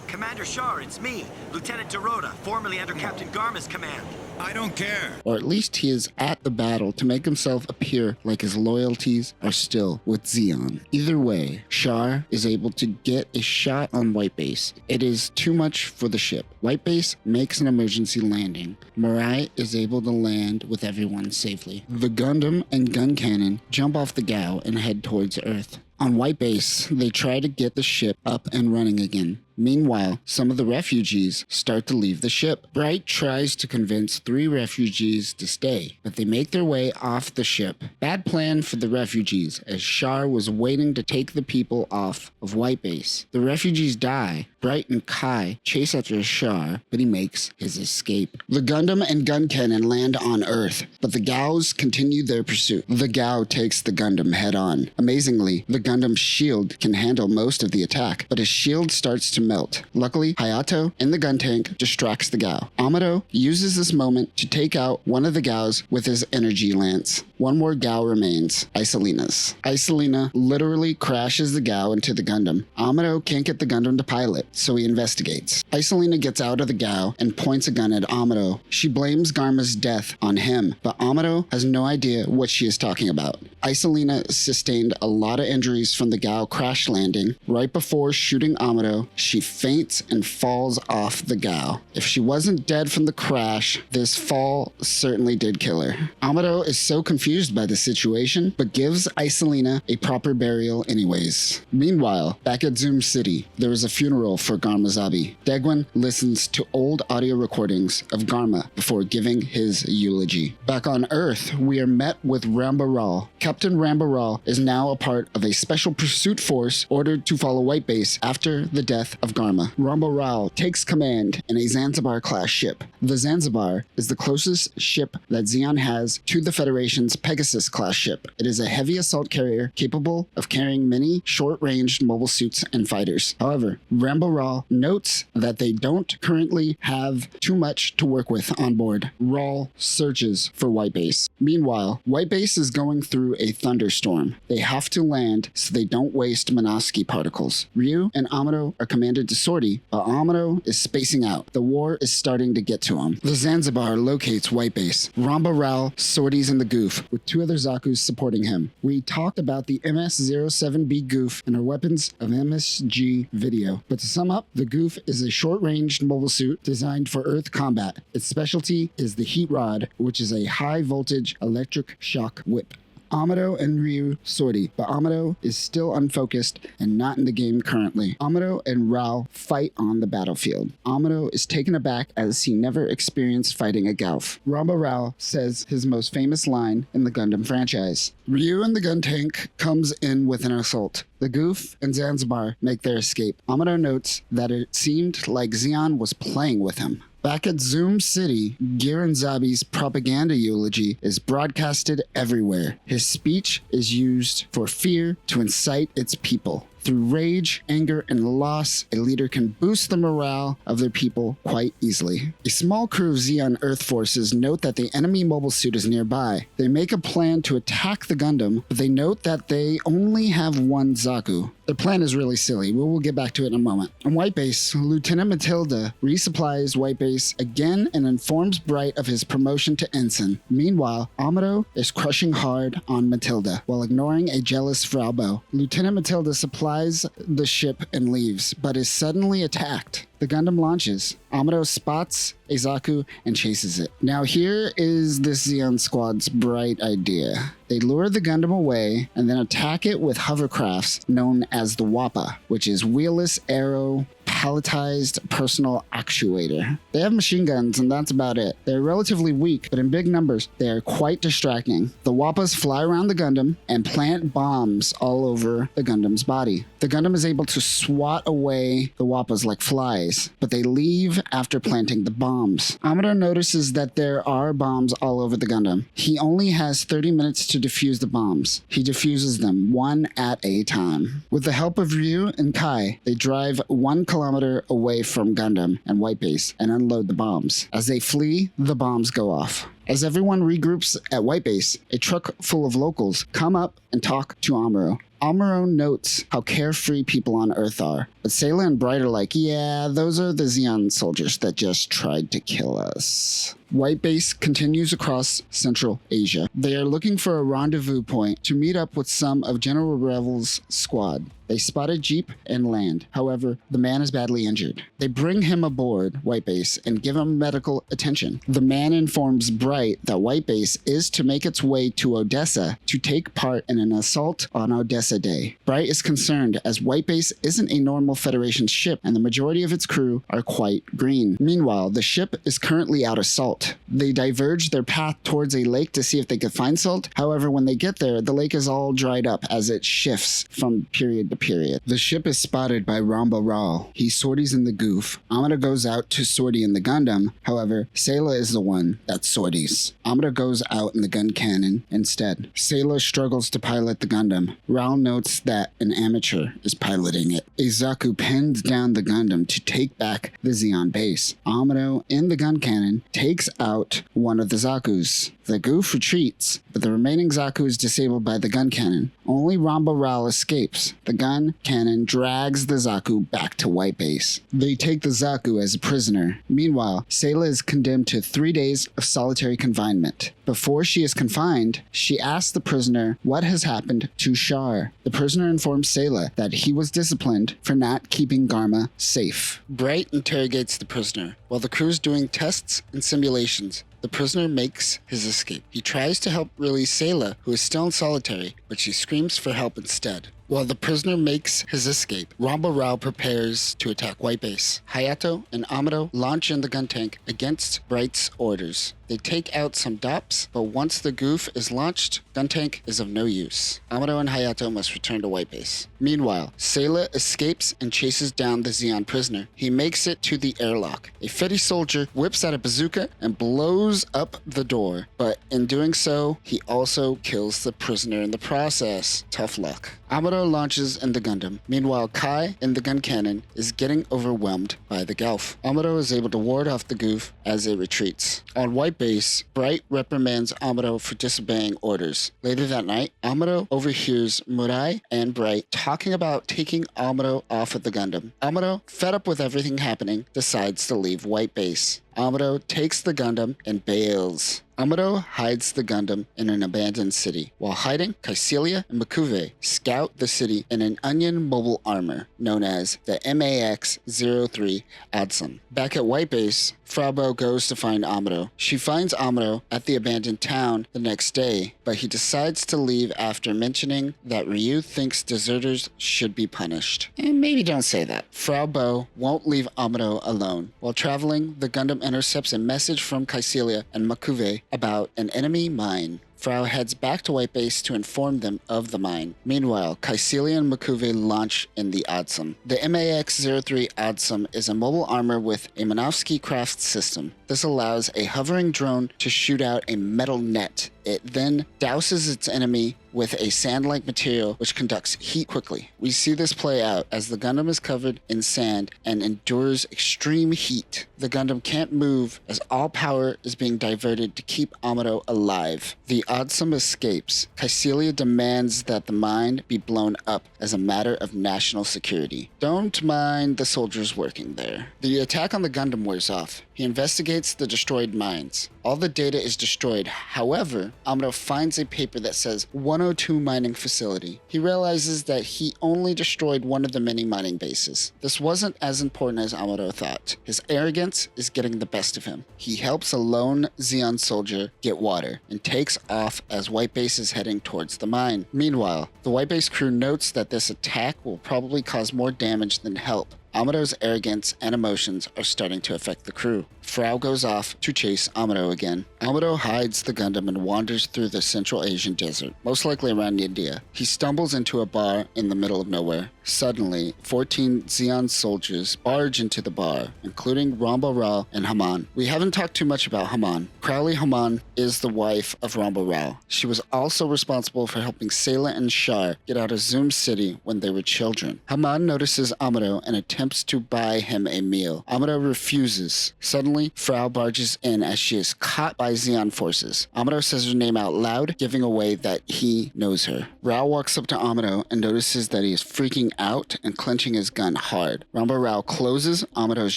Commander Char, it's me, Lieutenant Dorota, formerly under Captain Garma's command. I don't care. Or at least he is at the battle to make himself appear like his loyalties are still with Zeon. Either way, Char is able to get a shot on Whiteface. It is too much for the ship. Whiteface makes an emergency landing. Mirai is able to land with everyone safely. The Gundam and gun cannon jump off the Gao and head towards Earth. On Whiteface, they try to get the ship up and running again. Meanwhile, some of the refugees start to leave the ship. Bright tries to convince 3 refugees to stay, but they make their way off the ship. Bad plan for the refugees, as Char was waiting to take the people off of Whiteface. The refugees die. Bright and Kai chase after Char, but he makes his escape. The Gundam and gun cannon land on Earth, but the Gaos continue their pursuit. The Gao takes the Gundam head on. Amazingly, the Gundam's shield can handle most of the attack, but his shield starts to melt. Luckily, Hayato in the gun tank distracts the Gao. Amuro uses this moment to take out one of the Gaos with his energy lance. One more Gao remains, Isolina's. Isolina literally crashes the Gao into the Gundam. Amuro can't get the Gundam to pilot, so he investigates. Isolina gets out of the Gao and points a gun at Amuro. She blames Garma's death on him, but Amuro has no idea what she is talking about. Isolina sustained a lot of injuries from the Gao crash landing. Right before shooting Amuro, she faints and falls off the Gao. If she wasn't dead from the crash, this fall certainly did kill her. Amuro is so confused by the situation, but gives Isolina a proper burial anyways. Meanwhile, back at Zoom City, there is a funeral for Garma Zabi. Degwin listens to old audio recordings of Garma before giving his eulogy. Back on Earth, we are met with Ramba Ral. Captain Ramba Ral is now a part of a special pursuit force ordered to follow Whiteface after the death of Garma. Ramba Ral takes command in a Zanzibar-class ship. The Zanzibar is the closest ship that Zeon has to the Federation's Pegasus-class ship. It is a heavy assault carrier capable of carrying many short-range mobile suits and fighters. However, Ramba Ral notes that they don't currently have too much to work with on board. Ral searches for Whiteface. Meanwhile, White Base is going through a thunderstorm. They have to land so they don't waste Minosky particles. Ryu and Amuro are commanded to sortie, but Amuro is spacing out. The war is starting to get to him. The Zanzibar locates White Base. Ramba Ral sorties in the goof, with 2 other Zakus supporting him. We talked about the MS-07B goof in our Weapons of MSG video, but to sum up, the goof is a short-ranged mobile suit designed for Earth combat. Its specialty is the Heat Rod, which is a high-voltage electric shock whip. Amuro and Ryu sortie, but Amuro is still unfocused and not in the game currently. Amuro and Ral fight on the battlefield. Amuro is taken aback as he never experienced fighting a Gauf. Ramba Ral says his most famous line in the Gundam franchise. Ryu and the gun tank comes in with an assault. The Goof and Zanzibar make their escape. Amuro notes that it seemed like Zeon was playing with him. Back at Zoom City, Garma Zabi's propaganda eulogy is broadcasted everywhere. His speech is used for fear to incite its people. Through rage, anger, and loss, a leader can boost the morale of their people quite easily. A small crew of Zeon Earth forces note that the enemy mobile suit is nearby. They make a plan to attack the Gundam, but they note that they only have 1 Zaku. Their plan is really silly. We'll get back to it in a moment. On White Base, Lieutenant Matilda resupplies White Base again and informs Bright of his promotion to ensign. Meanwhile, Amuro is crushing hard on Matilda while ignoring a jealous Fraubo. Lieutenant Matilda supplies the ship and leaves, but is suddenly attacked. The Gundam launches. Amuro spots a Zaku and chases it. Now here is this Zeon squad's bright idea. They lure the Gundam away and then attack it with hovercrafts known as the WAPA, which is Wheelless Aero Palletized Personal Actuator. They have machine guns and that's about it. They're relatively weak, but in big numbers, they are quite distracting. The WAPAs fly around the Gundam and plant bombs all over the Gundam's body. The Gundam is able to swat away the WAPAs like flies, but they leave after planting the bombs. Amuro notices that there are bombs all over the Gundam. He only has 30 minutes to defuse the bombs. He defuses them one at a time. With the help of Ryu and Kai, they drive 1 kilometer away from Gundam and White Base and unload the bombs. As they flee, the bombs go off. As everyone regroups at White Base, a truck full of locals come up and talk to Amuro. Amuro notes how carefree people on Earth are, but Sayla and Bright are like, yeah, those are the Zeon soldiers that just tried to kill us. White Base continues across Central Asia. They are looking for a rendezvous point to meet up with some of General Revel's squad. They spot a jeep and land. However, the man is badly injured. They bring him aboard White Base and give him medical attention. The man informs Bright that White Base is to make its way to Odessa to take part in an assault on Odessa Day. Bright is concerned as White Base isn't a normal Federation ship and the majority of its crew are quite green. Meanwhile, the ship is currently out of salt. They diverge their path towards a lake to see if they could find salt. However, when they get there, the lake is all dried up as it shifts from period to period. The ship is spotted by Ramba Ral. He sorties in the goof. Amuro goes out to sortie in the Gundam. However, Sayla is the one that sorties. Amuro goes out in the gun cannon instead. Sayla struggles to pilot the Gundam. Ral notes that an amateur is piloting it. A Zaku pins down the Gundam to take back the Zeon base. Amuro in the gun cannon takes out one of the Zakus. The goof retreats, but the remaining Zaku is disabled by the gun cannon. Only Ramba Ral escapes. The gun cannon drags the Zaku back to White Base. They take the Zaku as a prisoner. Meanwhile, Sayla is condemned to 3 days of solitary confinement. Before she is confined, she asks the prisoner what has happened to Char. The prisoner informs Sayla that he was disciplined for not keeping Garma safe. Bright interrogates the prisoner while the crew is doing tests and simulations. The prisoner makes his escape. He tries to help release Sayla, who is still in solitary, but she screams for help instead. While the prisoner makes his escape, Ramba Ral prepares to attack White Base. Hayato and Amuro launch in the gun tank against Bright's orders. They take out some DOPs, but once the goof is launched, gun tank is of no use. Amuro and Hayato must return to White Base. Meanwhile, Sayla escapes and chases down the Zeon prisoner. He makes it to the airlock. A Fetty soldier whips out a bazooka and blows blows up the door, but in doing so, he also kills the prisoner in the process. Tough luck. Amuro launches in the Gundam. Meanwhile, Kai in the gun cannon is getting overwhelmed by the Gelf. Amuro is able to ward off the goof as it retreats. On White Base, Bright reprimands Amuro for disobeying orders. Later that night, Amuro overhears Murai and Bright talking about taking Amuro off of the Gundam. Amuro, fed up with everything happening, decides to leave White Base. Amuro takes the Gundam and bails. Amuro hides the Gundam in an abandoned city. While hiding, Kycilia and Makuve scout the city in an Onion mobile armor known as the MAX-03 Adsum. Back at White Base, Fraubo goes to find Amuro. She finds Amuro at the abandoned town the next day, but he decides to leave after mentioning that Ryu thinks deserters should be punished. And maybe don't say that. Fraubo won't leave Amuro alone. While traveling, the Gundam intercepts a message from Kycilia and Makuve about an enemy mine. Frau heads back to White Base to inform them of the mine. Meanwhile, Kycilia and Makuve launch in the Adsum. The MAX-03 Adsum is a mobile armor with a Minovsky craft system. This allows a hovering drone to shoot out a metal net. It then douses its enemy with a sand-like material which conducts heat quickly. We see this play out as the Gundam is covered in sand and endures extreme heat. The Gundam can't move as all power is being diverted to keep Amuro alive. The Adsum escapes. Kycilia demands that the mine be blown up as a matter of national security. Don't mind the soldiers working there. The attack on the Gundam wears off. He investigates the destroyed mines. All the data is destroyed. However, Amuro finds a paper that says 102 mining facility. He realizes that he only destroyed one of the many mining bases. This wasn't as important as Amuro thought. His arrogance is getting the best of him. He helps a lone Zeon soldier get water and takes off as White Base is heading towards the mine. Meanwhile, the White Base crew notes that this attack will probably cause more damage than help. Amuro's arrogance and emotions are starting to affect the crew. Frau goes off to chase Amuro again. Amuro hides the Gundam and wanders through the Central Asian desert, most likely around India. He stumbles into a bar in the middle of nowhere. Suddenly, 14 Zeon soldiers barge into the bar, including Ramba Ral and Haman. We haven't talked too much about Haman. Crowley Haman is the wife of Ramba Ral. She was also responsible for helping Sayla and Shar get out of Zoom City when they were children. Haman notices Amuro and attempts to buy him a meal. Amuro refuses. Suddenly, Frau barges in as she is caught by Zeon forces. Amuro says her name out loud, giving away that he knows her. Rao walks up to Amuro and notices that he is freaking out and clenching his gun hard. Ramba Ral closes Amuro's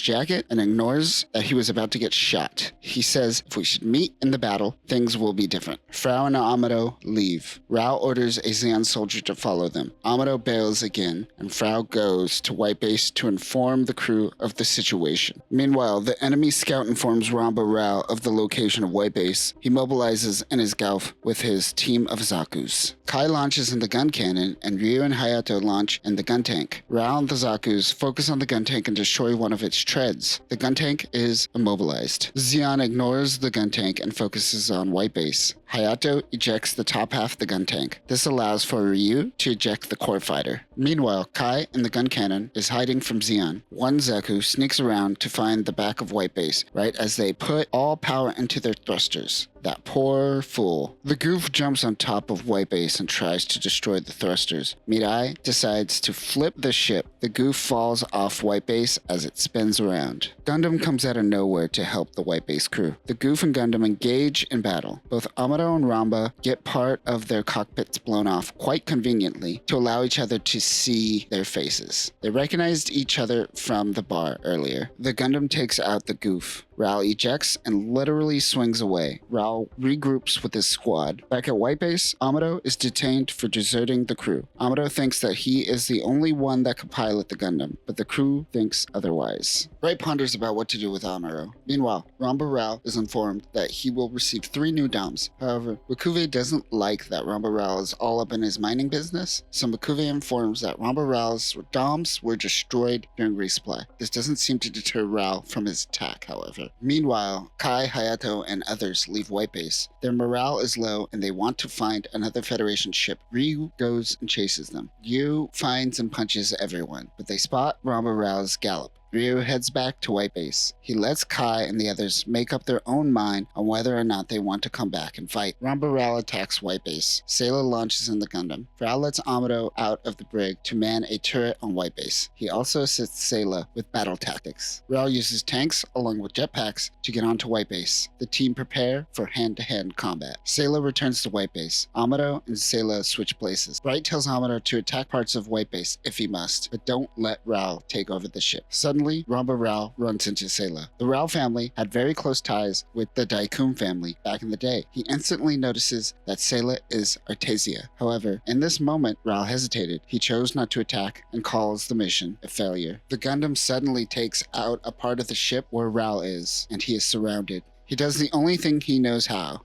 jacket and ignores that he was about to get shot. He says if we should meet in the battle, things will be different. Frau and Amuro leave. Rao orders a Zeon soldier to follow them. Amuro bails again, and Frau goes to White Base to inform the crew of the situation. Meanwhile, the enemy scout informs Ramba Ral of the location of White Base. He mobilizes in his Gelf with his team of Zakus. Kai launches in the gun cannon, and Ryu and Hayato launch in the gun tank. Ral and the Zakus focus on the gun tank and destroy one of its treads. The gun tank is immobilized. Zeon ignores the gun tank and focuses on White Base. Hayato ejects the top half of the gun tank. This allows for Ryu to eject the core fighter. Meanwhile, Kai in the gun cannon is hiding from Zeon. One Zaku sneaks around to find the back of White Base, right as they put all power into their thrusters. That poor fool. The goof jumps on top of White Base and tries to destroy the thrusters. Mirai decides to flip the ship. The goof falls off White Base as it spins around. Gundam comes out of nowhere to help the White Base crew. The goof and Gundam engage in battle. Both Amuro and Ramba get part of their cockpits blown off quite conveniently to allow each other to see their faces. They recognized each other from the bar earlier. The Gundam takes out the goof. Ral ejects and literally swings away. Ral regroups with his squad. Back at White Base, Amuro is detained for deserting the crew. Amuro thinks that he is the only one that could pilot the Gundam, but the crew thinks otherwise. Bright ponders about what to do with Amuro. Meanwhile, Ramba Ral is informed that he will receive 3 new DOMs. However, Makuve doesn't like that Ramba Ral is all up in his mining business, so Makuve informs that Ramba Ral's DOMs were destroyed during resupply. This doesn't seem to deter Ral from his attack, however. Meanwhile, Kai, Hayato, and others leave White Base. Their morale is low and they want to find another Federation ship. Ryu goes and chases them. Ryu finds and punches everyone, but they spot Ramba Ral's gallop. Ryu heads back to White Base. He lets Kai and the others make up their own mind on whether or not they want to come back and fight. Ramba Ral attacks White Base. Sayla launches in the Gundam. Ral lets Amuro out of the brig to man a turret on White Base. He also assists Sayla with battle tactics. Ral uses tanks along with jetpacks to get onto White Base. The team prepare for hand-to-hand combat. Sayla returns to White Base. Amuro and Sayla switch places. Bright tells Amuro to attack parts of White Base if he must, but don't let Ral take over the ship. Suddenly, Ramba Ral runs into Sayla. The Ral family had very close ties with the Daikun family back in the day. He instantly notices that Sayla is Artesia. However, in this moment, Ral hesitated. He chose not to attack and calls the mission a failure. The Gundam suddenly takes out a part of the ship where Ral is, and he is surrounded. He does the only thing he knows how.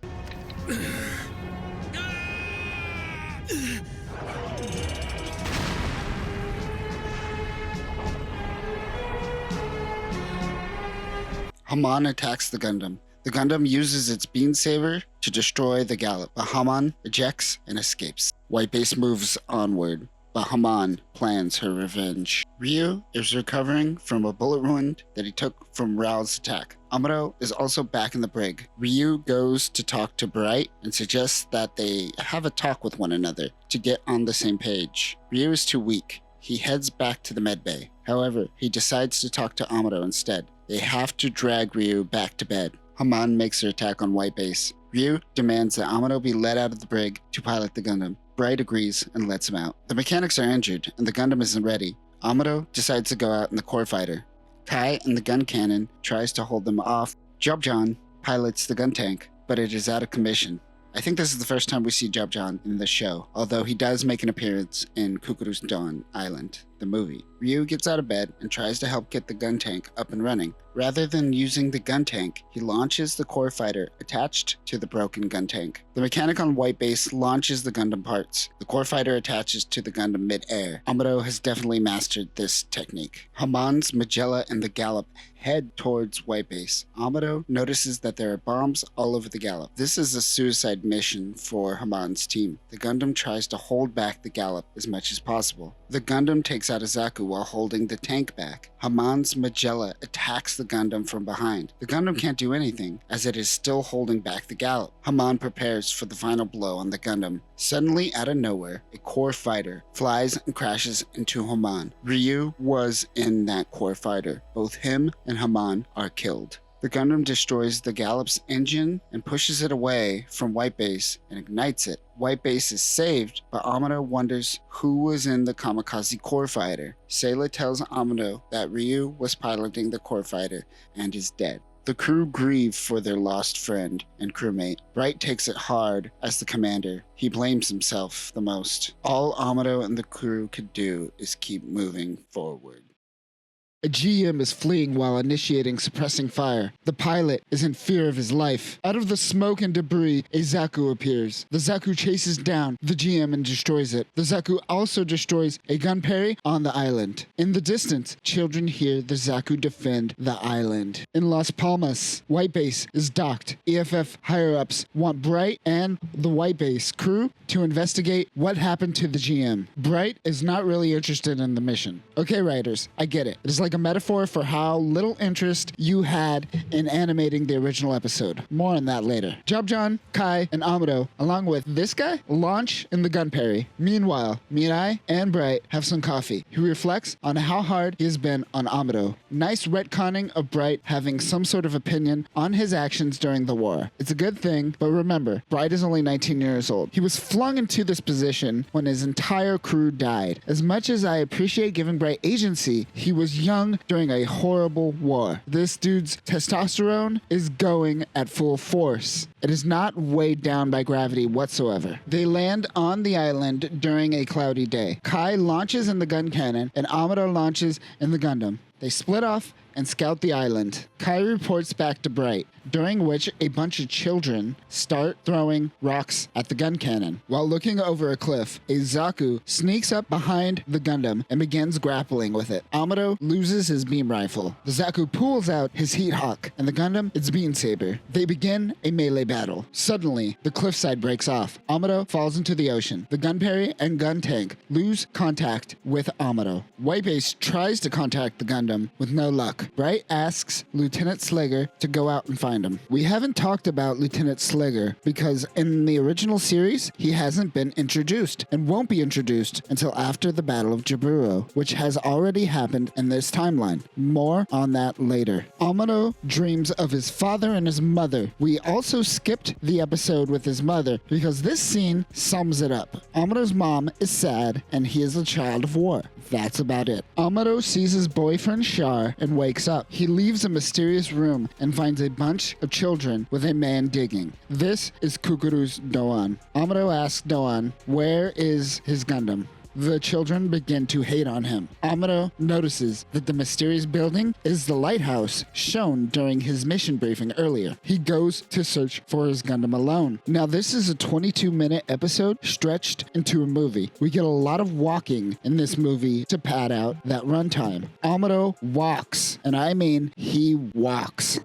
Haman attacks the Gundam. The Gundam uses its beam saber to destroy the Gallop, but Haman ejects and escapes. White Base moves onward, but Haman plans her revenge. Ryu is recovering from a bullet wound that he took from Ral's attack. Amuro is also back in the brig. Ryu goes to talk to Bright and suggests that they have a talk with one another to get on the same page. Ryu is too weak. He heads back to the medbay. However, he decides to talk to Amuro instead. They have to drag Ryu back to bed. Haman makes her attack on White Base. Ryu demands that Amuro be let out of the brig to pilot the Gundam. Bright agrees and lets him out. The mechanics are injured and the Gundam isn't ready. Amuro decides to go out in the core fighter. Kai and the gun cannon tries to hold them off. Jobjon pilots the gun tank, but it is out of commission. I think this is the first time we see Jobjon in the show, although he does make an appearance in Cucuruz Doan Island, the movie. Ryu gets out of bed and tries to help get the gun tank up and running. Rather than using the gun tank, he launches the core fighter attached to the broken gun tank. The mechanic on White Base launches the Gundam parts. The core fighter attaches to the Gundam mid-air. Amuro has definitely mastered this technique. Haman's Magella and the Gallop head towards White Base. Amuro notices that there are bombs all over the Gallop. This is a suicide mission for Haman's team. The Gundam tries to hold back the Gallop as much as possible. The Gundam takes out a Zaku while holding the tank back. Haman's Magella attacks the Gundam from behind. The Gundam can't do anything, as it is still holding back the Gallop. Haman prepares for the final blow on the Gundam. Suddenly, out of nowhere, a core fighter flies and crashes into Haman. Ryu was in that core fighter. Both him and Haman are killed. The Gundam destroys the Gallop's engine and pushes it away from White Base and ignites it. White Base is saved, but Amuro wonders who was in the kamikaze core fighter. Sayla tells Amuro that Ryu was piloting the core fighter and is dead. The crew grieve for their lost friend and crewmate. Bright takes it hard as the commander. He blames himself the most. All Amuro and the crew could do is keep moving forward. A GM is fleeing while initiating suppressing fire. The pilot is in fear of his life. Out of the smoke and debris, a Zaku appears. The Zaku chases down the GM and destroys it. The Zaku also destroys a gunperry on the island. In the distance, children hear the Zaku defend the island. In Las Palmas, White Base is docked. EFF higher-ups want Bright and the White Base crew to investigate what happened to the GM. Bright is not really interested in the mission. Okay, writers, I get it. It is like a metaphor for how little interest you had in animating the original episode. More on that later. Jobjon, Kai, and Amuro, along with this guy, launch in the gunperry. Meanwhile, Mirai and Bright have some coffee. He reflects on how hard he has been on Amuro. Nice retconning of Bright having some sort of opinion on his actions during the war. It's a good thing, but remember, Bright is only 19 years old. He was flung into this position when his entire crew died. As much as I appreciate giving Bright agency, he was young during a horrible war. This dude's testosterone is going at full force. It is not weighed down by gravity whatsoever. They land on the island during a cloudy day. Kai launches in the gun cannon and Amuro launches in the Gundam. They split off and scout the island. Kai reports back to Bright, during which a bunch of children start throwing rocks at the gun cannon. While looking over a cliff, a Zaku sneaks up behind the Gundam and begins grappling with it. Amuro loses his beam rifle. The Zaku pulls out his Heat Hawk and the Gundam its beam saber. They begin a melee battle. Suddenly, the cliffside breaks off. Amuro falls into the ocean. The gun parry and gun tank lose contact with Amuro. Whiteface tries to contact the Gundam with no luck. Bright asks Lieutenant Slegger to go out and find him. We haven't talked about Lieutenant Slegger because in the original series, he hasn't been introduced and won't be introduced until after the Battle of Jaburo, which has already happened in this timeline. More on that later. Amuro dreams of his father and his mother. We also skipped the episode with his mother because this scene sums it up. Amuro's mom is sad and he is a child of war. That's about it. Amuro sees his boyfriend Char and wakes up. He leaves a mysterious room and finds a bunch of children with a man digging. This is Cucuruz Doan. Amuro asks Doan, where is his Gundam? The children begin to hate on him. Amuro notices that the mysterious building is the lighthouse shown during his mission briefing earlier. He goes to search for his Gundam alone. Now this is a 22-minute episode stretched into a movie. We get a lot of walking in this movie to pad out that runtime. Amuro walks, and I mean he walks.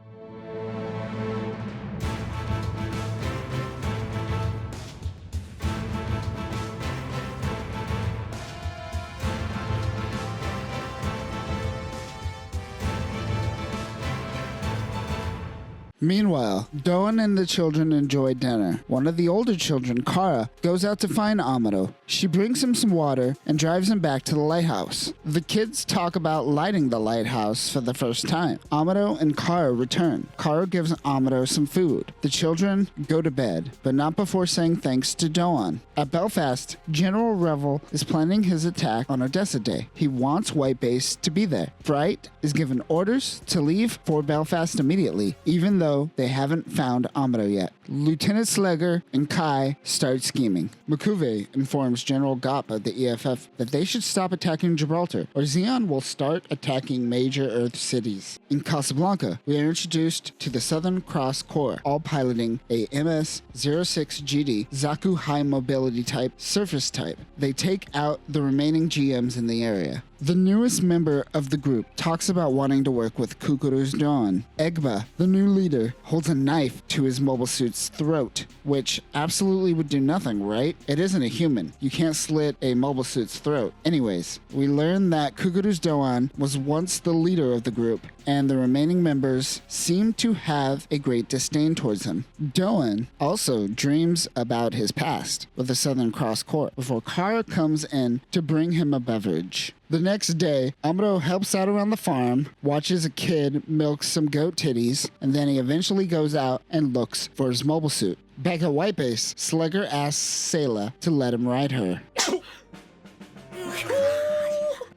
Meanwhile, Doan and the children enjoy dinner. One of the older children, Kara, goes out to find Amuro. She brings him some water and drives him back to the lighthouse. The kids talk about lighting the lighthouse for the first time. Amuro and Kara return. Kara gives Amuro some food. The children go to bed, but not before saying thanks to Doan. At Belfast, General Revel is planning his attack on Odessa Day. He wants White Base to be there. Bright is given orders to leave for Belfast immediately, even though they haven't found Amuro yet. Lieutenant Slegger and Kai start scheming. Makuve informs General Gappa of the EFF that they should stop attacking Gibraltar, or Zeon will start attacking major Earth cities. In Casablanca, we are introduced to the Southern Cross Corps, all piloting a MS-06GD Zaku High Mobility Type Surface Type. They take out the remaining GMs in the area. The newest member of the group talks about wanting to work with Cucuruz Doan. Egba, the new leader, holds a knife to his mobile suit's throat, which absolutely would do nothing, right? It isn't a human. You can't slit a mobile suit's throat. Anyways, we learn that Cucuruz Doan was once the leader of the group, and the remaining members seem to have a great disdain towards him. Doan also dreams about his past with the Southern Cross Corps before Kara comes in to bring him a beverage. The next day, Amuro helps out around the farm, watches a kid milk some goat titties, and then he eventually goes out and looks for his mobile suit. Back at White Base, Slegger asks Sayla to let him ride her.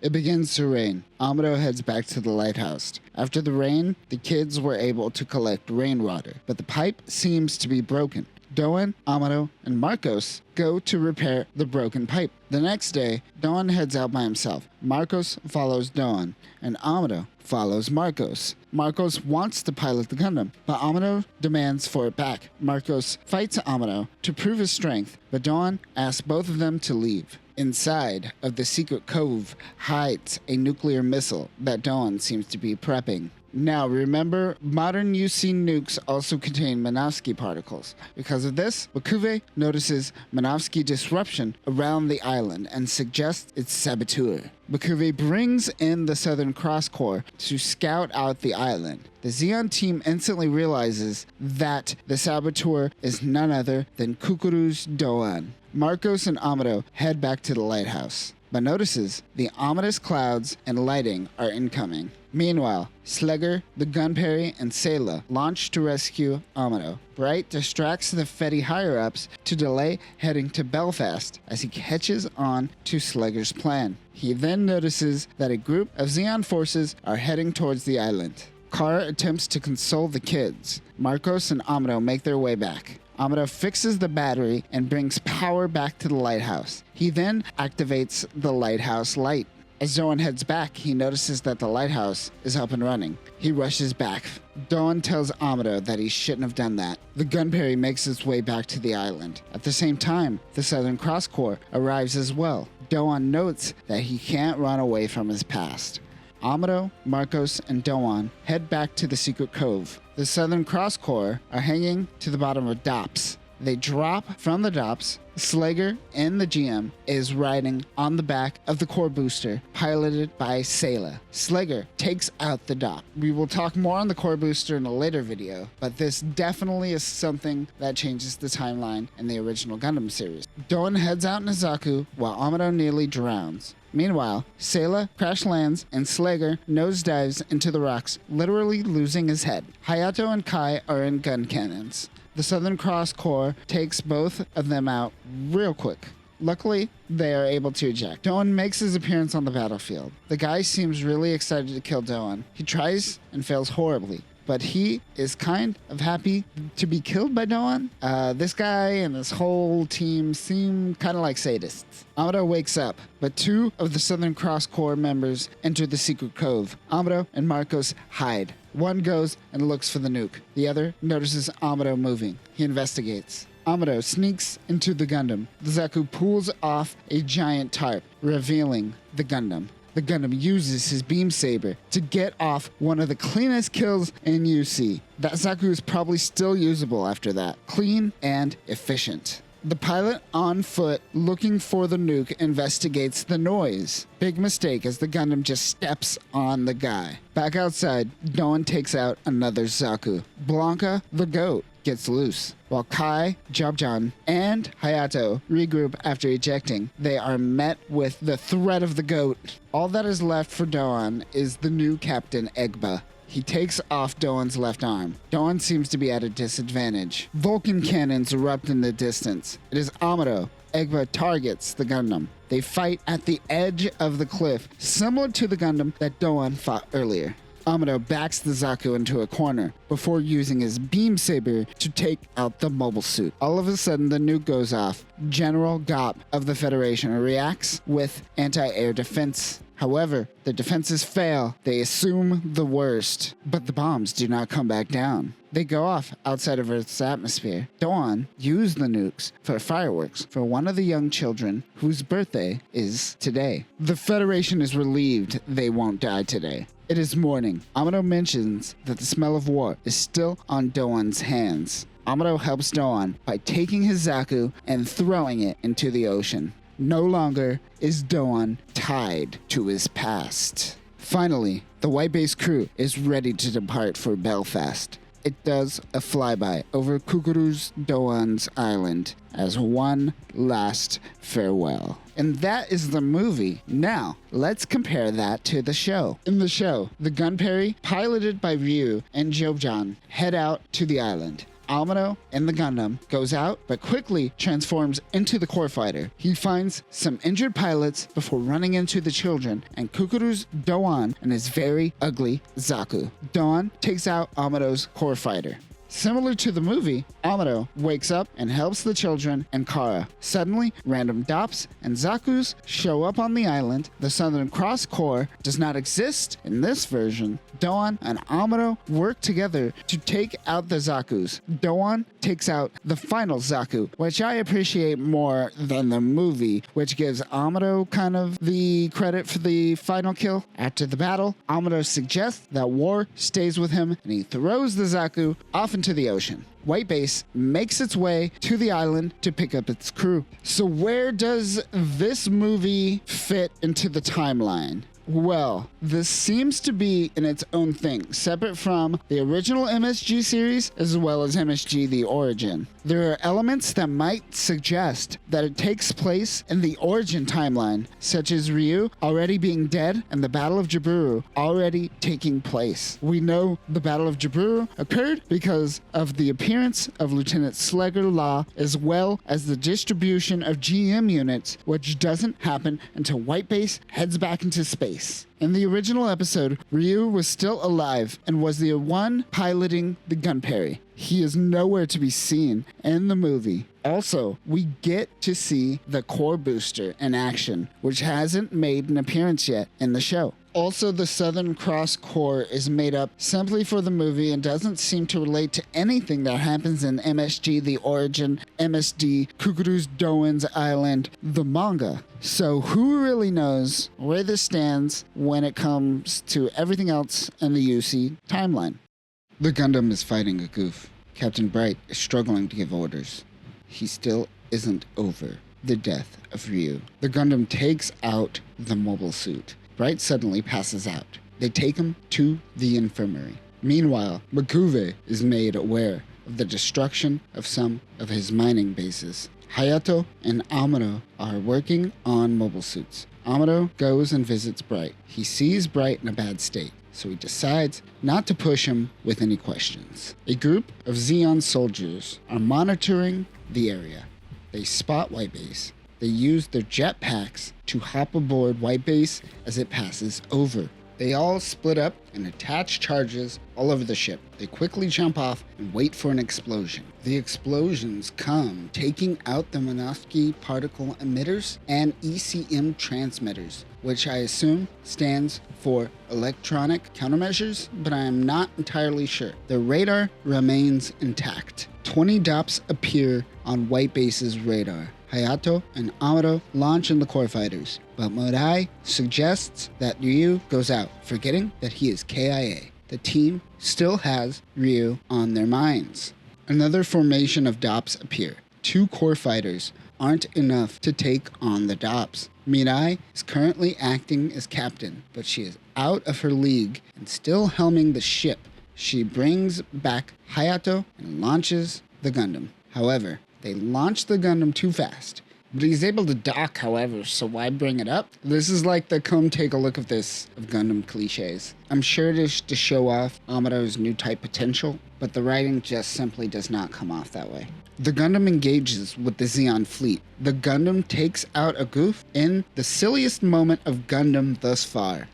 It begins to rain. Amuro heads back to the lighthouse. After the rain, the kids were able to collect rainwater, but the pipe seems to be broken. Doan, Amuro, and Marcos go to repair the broken pipe. The next day, Doan heads out by himself. Marcos follows Doan, and Amuro follows Marcos. Marcos wants to pilot the Gundam, but Amuro demands for it back. Marcos fights Amuro to prove his strength, but Doan asks both of them to leave. Inside of the secret cove hides a nuclear missile that Doan seems to be prepping. Now, remember, modern UC nukes also contain Minovsky particles. Because of this, Makuve notices Minovsky disruption around the island and suggests its saboteur. Makuve brings in the Southern Cross Corps to scout out the island. The Zeon team instantly realizes that the saboteur is none other than Cucuruz Doan. Marcos and Amuro head back to the lighthouse, but notices the ominous clouds and lighting are incoming. Meanwhile, Slegger, the Gunperry, and Sayla launch to rescue Amuro. Bright distracts the Fetty higher-ups to delay heading to Belfast as he catches on to Slegger's plan. He then notices that a group of Zeon forces are heading towards the island. Kara attempts to console the kids. Marcos and Amuro make their way back. Amuro fixes the battery and brings power back to the lighthouse. He then activates the lighthouse light. As Doan heads back, he notices that the lighthouse is up and running. He rushes back. Doan tells Amuro that he shouldn't have done that. The Gunperry makes its way back to the island. At the same time, the Southern Cross Corps arrives as well. Doan notes that he can't run away from his past. Amuro, Marcos, and Doan head back to the secret cove. The Southern Cross Corps are hanging to the bottom of docks. They drop from the docks. Slager and the GM is riding on the back of the core booster, piloted by Sayla. Slager takes out the dock. We will talk more on the core booster in a later video, but this definitely is something that changes the timeline in the original Gundam series. Doan heads out in a Zaku while Amuro nearly drowns. Meanwhile, Sayla crash lands and Slager nosedives into the rocks, literally losing his head. Hayato and Kai are in gun cannons. The Southern Cross Corps takes both of them out real quick. Luckily, they are able to eject. Doan makes his appearance on the battlefield. The guy seems really excited to kill Doan. He tries and fails horribly, but he is kind of happy to be killed by Doan. This guy and his whole team seem kind of like sadists. Amuro wakes up, but two of the Southern Cross Corps members enter the secret cove. Amuro and Marcos hide. One goes and looks for the nuke. The other notices Amuro moving. He investigates. Amuro sneaks into the Gundam. The Zaku pulls off a giant tarp, revealing the Gundam. The Gundam uses his beam saber to get off one of the cleanest kills in UC. That Zaku is probably still usable after that. Clean and efficient. The pilot on foot looking for the nuke investigates the noise. Big mistake as the Gundam just steps on the guy. Back outside, Doan takes out another Zaku. Blanca, the goat, gets loose. While Kai, Jabjan, and Hayato regroup after ejecting, they are met with the threat of the goat. All that is left for Doan is the new Captain Egba. He takes off Doan's left arm. Doan seems to be at a disadvantage. Vulcan cannons erupt in the distance. It is Amuro. Egba targets the Gundam. They fight at the edge of the cliff, similar to the Gundam that Doan fought earlier. Amuro backs the Zaku into a corner before using his beam saber to take out the mobile suit. All of a sudden, the nuke goes off. General Gop of the Federation reacts with anti-air defense. However, the defenses fail. They assume the worst, but the bombs do not come back down. They go off outside of Earth's atmosphere. Doan used the nukes for fireworks for one of the young children whose birthday is today. The Federation is relieved they won't die today. It is morning. Amuro mentions that the smell of war is still on Doan's hands. Amuro helps Doan by taking his Zaku and throwing it into the ocean. No longer is Doan tied to his past. Finally, the White Base crew is ready to depart for Belfast. It does a flyby over Cucuruz Doan's island as one last farewell. And that is the movie. Now, let's compare that to the show. In the show, the Gunperry, piloted by Ryu and Jobjan, head out to the island. Amuro in the Gundam goes out, but quickly transforms into the core fighter. He finds some injured pilots before running into the children and Cucuruz Doan and his very ugly Zaku. Doan takes out Amuro's core fighter. Similar to the movie, Amuro wakes up and helps the children and Kara. Suddenly, random Dops and Zakus show up on the island. The Southern Cross Corps does not exist in this version. Doan and Amuro work together to take out the Zakus. Doan takes out the final Zaku, which I appreciate more than the movie, which gives Amuro kind of the credit for the final kill. After the battle, Amuro suggests that war stays with him and he throws the Zaku off into the ocean. White Base makes its way to the island to pick up its crew. So where does this movie fit into the timeline? Well, this seems to be in its own thing, separate from the original MSG series as well as MSG The Origin. There are elements that might suggest that it takes place in the origin timeline, such as Ryu already being dead and the Battle of Jaburo already taking place. We know the Battle of Jaburo occurred because of the appearance of Lieutenant Slager Law as well as the distribution of GM units, which doesn't happen until White Base heads back into space. base. In the original episode, Ryu was still alive and was the one piloting the gunperry. He is nowhere to be seen in the movie. Also, we get to see the core booster in action, which hasn't made an appearance yet in the show. Also, the Southern Cross core is made up simply for the movie and doesn't seem to relate to anything that happens in MSG The Origin, MSD, Cucuruz Doan's Island, the manga. So who really knows where this stands when it comes to everything else in the UC timeline? The Gundam is fighting a goof. Captain Bright is struggling to give orders. He still isn't over the death of Ryu. The Gundam takes out the mobile suit. Bright suddenly passes out. They take him to the infirmary. Meanwhile, M'Quve is made aware of the destruction of some of his mining bases. Hayato and Amuro are working on mobile suits. Amuro goes and visits Bright. He sees Bright in a bad state, so he decides not to push him with any questions. A group of Zeon soldiers are monitoring the area. They spot White Base. They use their jetpacks to hop aboard White Base as it passes over. They all split up and attach charges all over the ship. They quickly jump off and wait for an explosion. The explosions come, taking out the Minovsky particle emitters and ECM transmitters, which I assume stands for electronic countermeasures, but I am not entirely sure. The radar remains intact. 20 DOPs appear on White Base's radar. Hayato and Amuro launch in the core fighters, but Mirai suggests that Ryu goes out, forgetting that he is KIA. The team still has Ryu on their minds. Another formation of DOPs appear. 2 core fighters aren't enough to take on the DOPs. Mirai is currently acting as captain, but she is out of her league and still helming the ship. She brings back Hayato and launches the Gundam. However, they launch the Gundam too fast. But he's able to dock, however, so why bring it up? This is like the come take a look of this of Gundam cliches. I'm sure it is to show off Amuro's new type potential, but the writing just simply does not come off that way. The Gundam engages with the Zeon fleet. The Gundam takes out a goof in the silliest moment of Gundam thus far.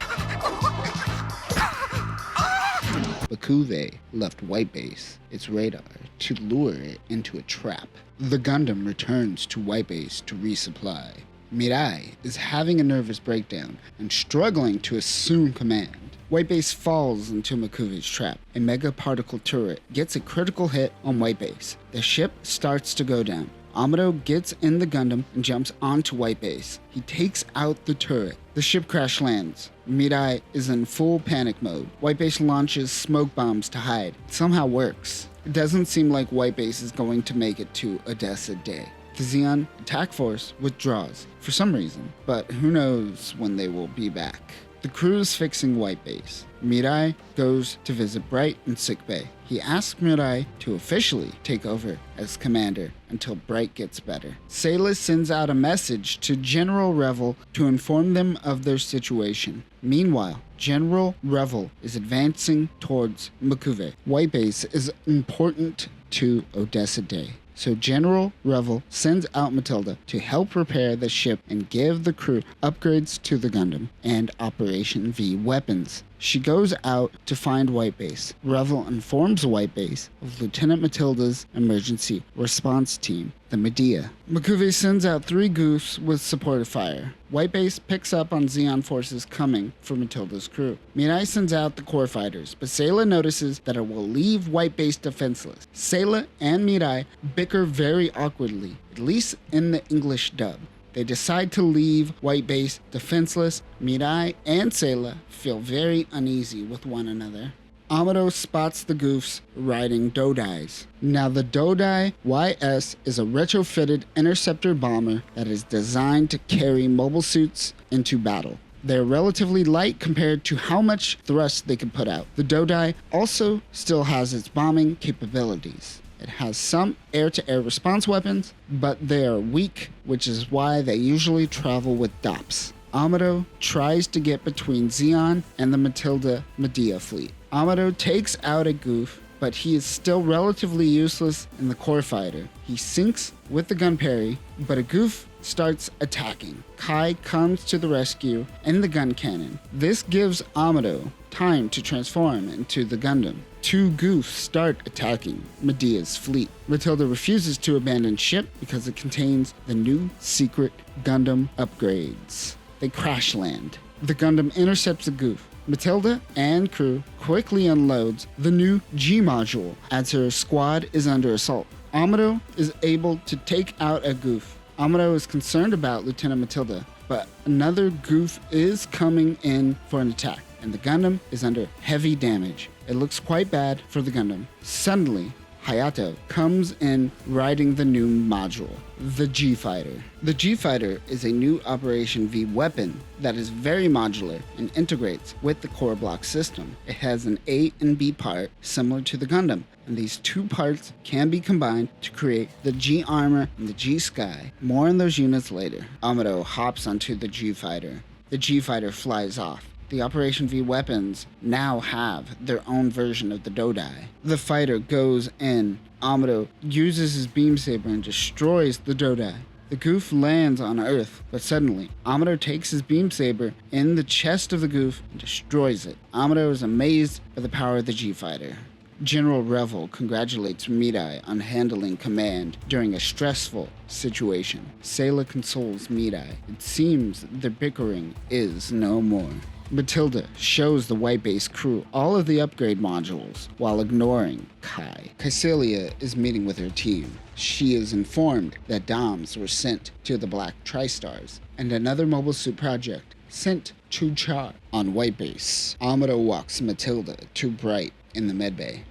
M'Quve left White Base, its radar, to lure it into a trap. The Gundam returns to White Base to resupply. Mirai is having a nervous breakdown and struggling to assume command. White Base falls into M'Quve's trap. A mega particle turret gets a critical hit on White Base. The ship starts to go down. Amuro gets in the Gundam and jumps onto White Base. He takes out the turret. The ship crash lands. Mirai is in full panic mode. White Base launches smoke bombs to hide. It somehow works. It doesn't seem like White Base is going to make it to Odessa Day. The Zeon attack force withdraws for some reason, but who knows when they will be back. The crew is fixing White Base. Mirai goes to visit Bright in sickbay. He asks Mirai to officially take over as commander until Bright gets better. Sayla sends out a message to General Revel to inform them of their situation. Meanwhile, General Revel is advancing towards M'Quve. White Base is important to Odessa Day. So General Revel sends out Matilda to help repair the ship and give the crew upgrades to the Gundam and Operation V weapons. She goes out to find White Base. Revel informs White Base of Lieutenant Matilda's emergency response team, the Medea. M'Quve sends out 3 goofs with supportive fire. White Base picks up on Zeon forces coming for Matilda's crew. Mirai sends out the core fighters, but Sayla notices that it will leave White Base defenseless. Sayla and Mirai bicker very awkwardly, at least in the English dub. They decide to leave White Base defenseless. Mirai and Sayla feel very uneasy with one another. Amuro spots the goofs riding Dodais. Now the Dodai YS is a retrofitted interceptor bomber that is designed to carry mobile suits into battle. They're relatively light compared to how much thrust they can put out. The Dodai also still has its bombing capabilities. It has some air-to-air response weapons, but they are weak, which is why they usually travel with DOPs. Amuro tries to get between Zeon and the Matilda Medea fleet. Amuro takes out a goof, but he is still relatively useless in the core fighter. He sinks with the gunperry, but a goof starts attacking. Kai comes to the rescue in the gun cannon. This gives Amuro time to transform into the Gundam. Two goofs start attacking Medea's fleet. Matilda refuses to abandon ship because it contains the new secret Gundam upgrades. They crash land. The Gundam intercepts a goof. Matilda and crew quickly unloads the new G module as her squad is under assault. Amuro is able to take out a goof. Amuro is concerned about Lieutenant Matilda, but another goof is coming in for an attack, and the Gundam is under heavy damage. It looks quite bad for the Gundam. Suddenly, Hayato comes in riding the new module, the G-Fighter. The G-Fighter is a new Operation V weapon that is very modular and integrates with the core block system. It has an A and B part similar to the Gundam, and these two parts can be combined to create the G-Armor and the G-Sky. More on those units later. Amuro hops onto the G-Fighter. The G-Fighter flies off. The Operation V weapons now have their own version of the Dodai. The fighter goes in. Amuro uses his beam saber and destroys the Dodai. The goof lands on Earth, but suddenly, Amuro takes his beam saber in the chest of the goof and destroys it. Amuro is amazed by the power of the G-Fighter. General Revel congratulates Midai on handling command during a stressful situation. Sayla consoles Midai. It seems their bickering is no more. Matilda shows the White Base crew all of the upgrade modules while ignoring Kai. Kycilia is meeting with her team. She is informed that DOMs were sent to the Black Tri-Stars and another mobile suit project sent to Char on White Base. Amuro walks Matilda to Bright in the medbay.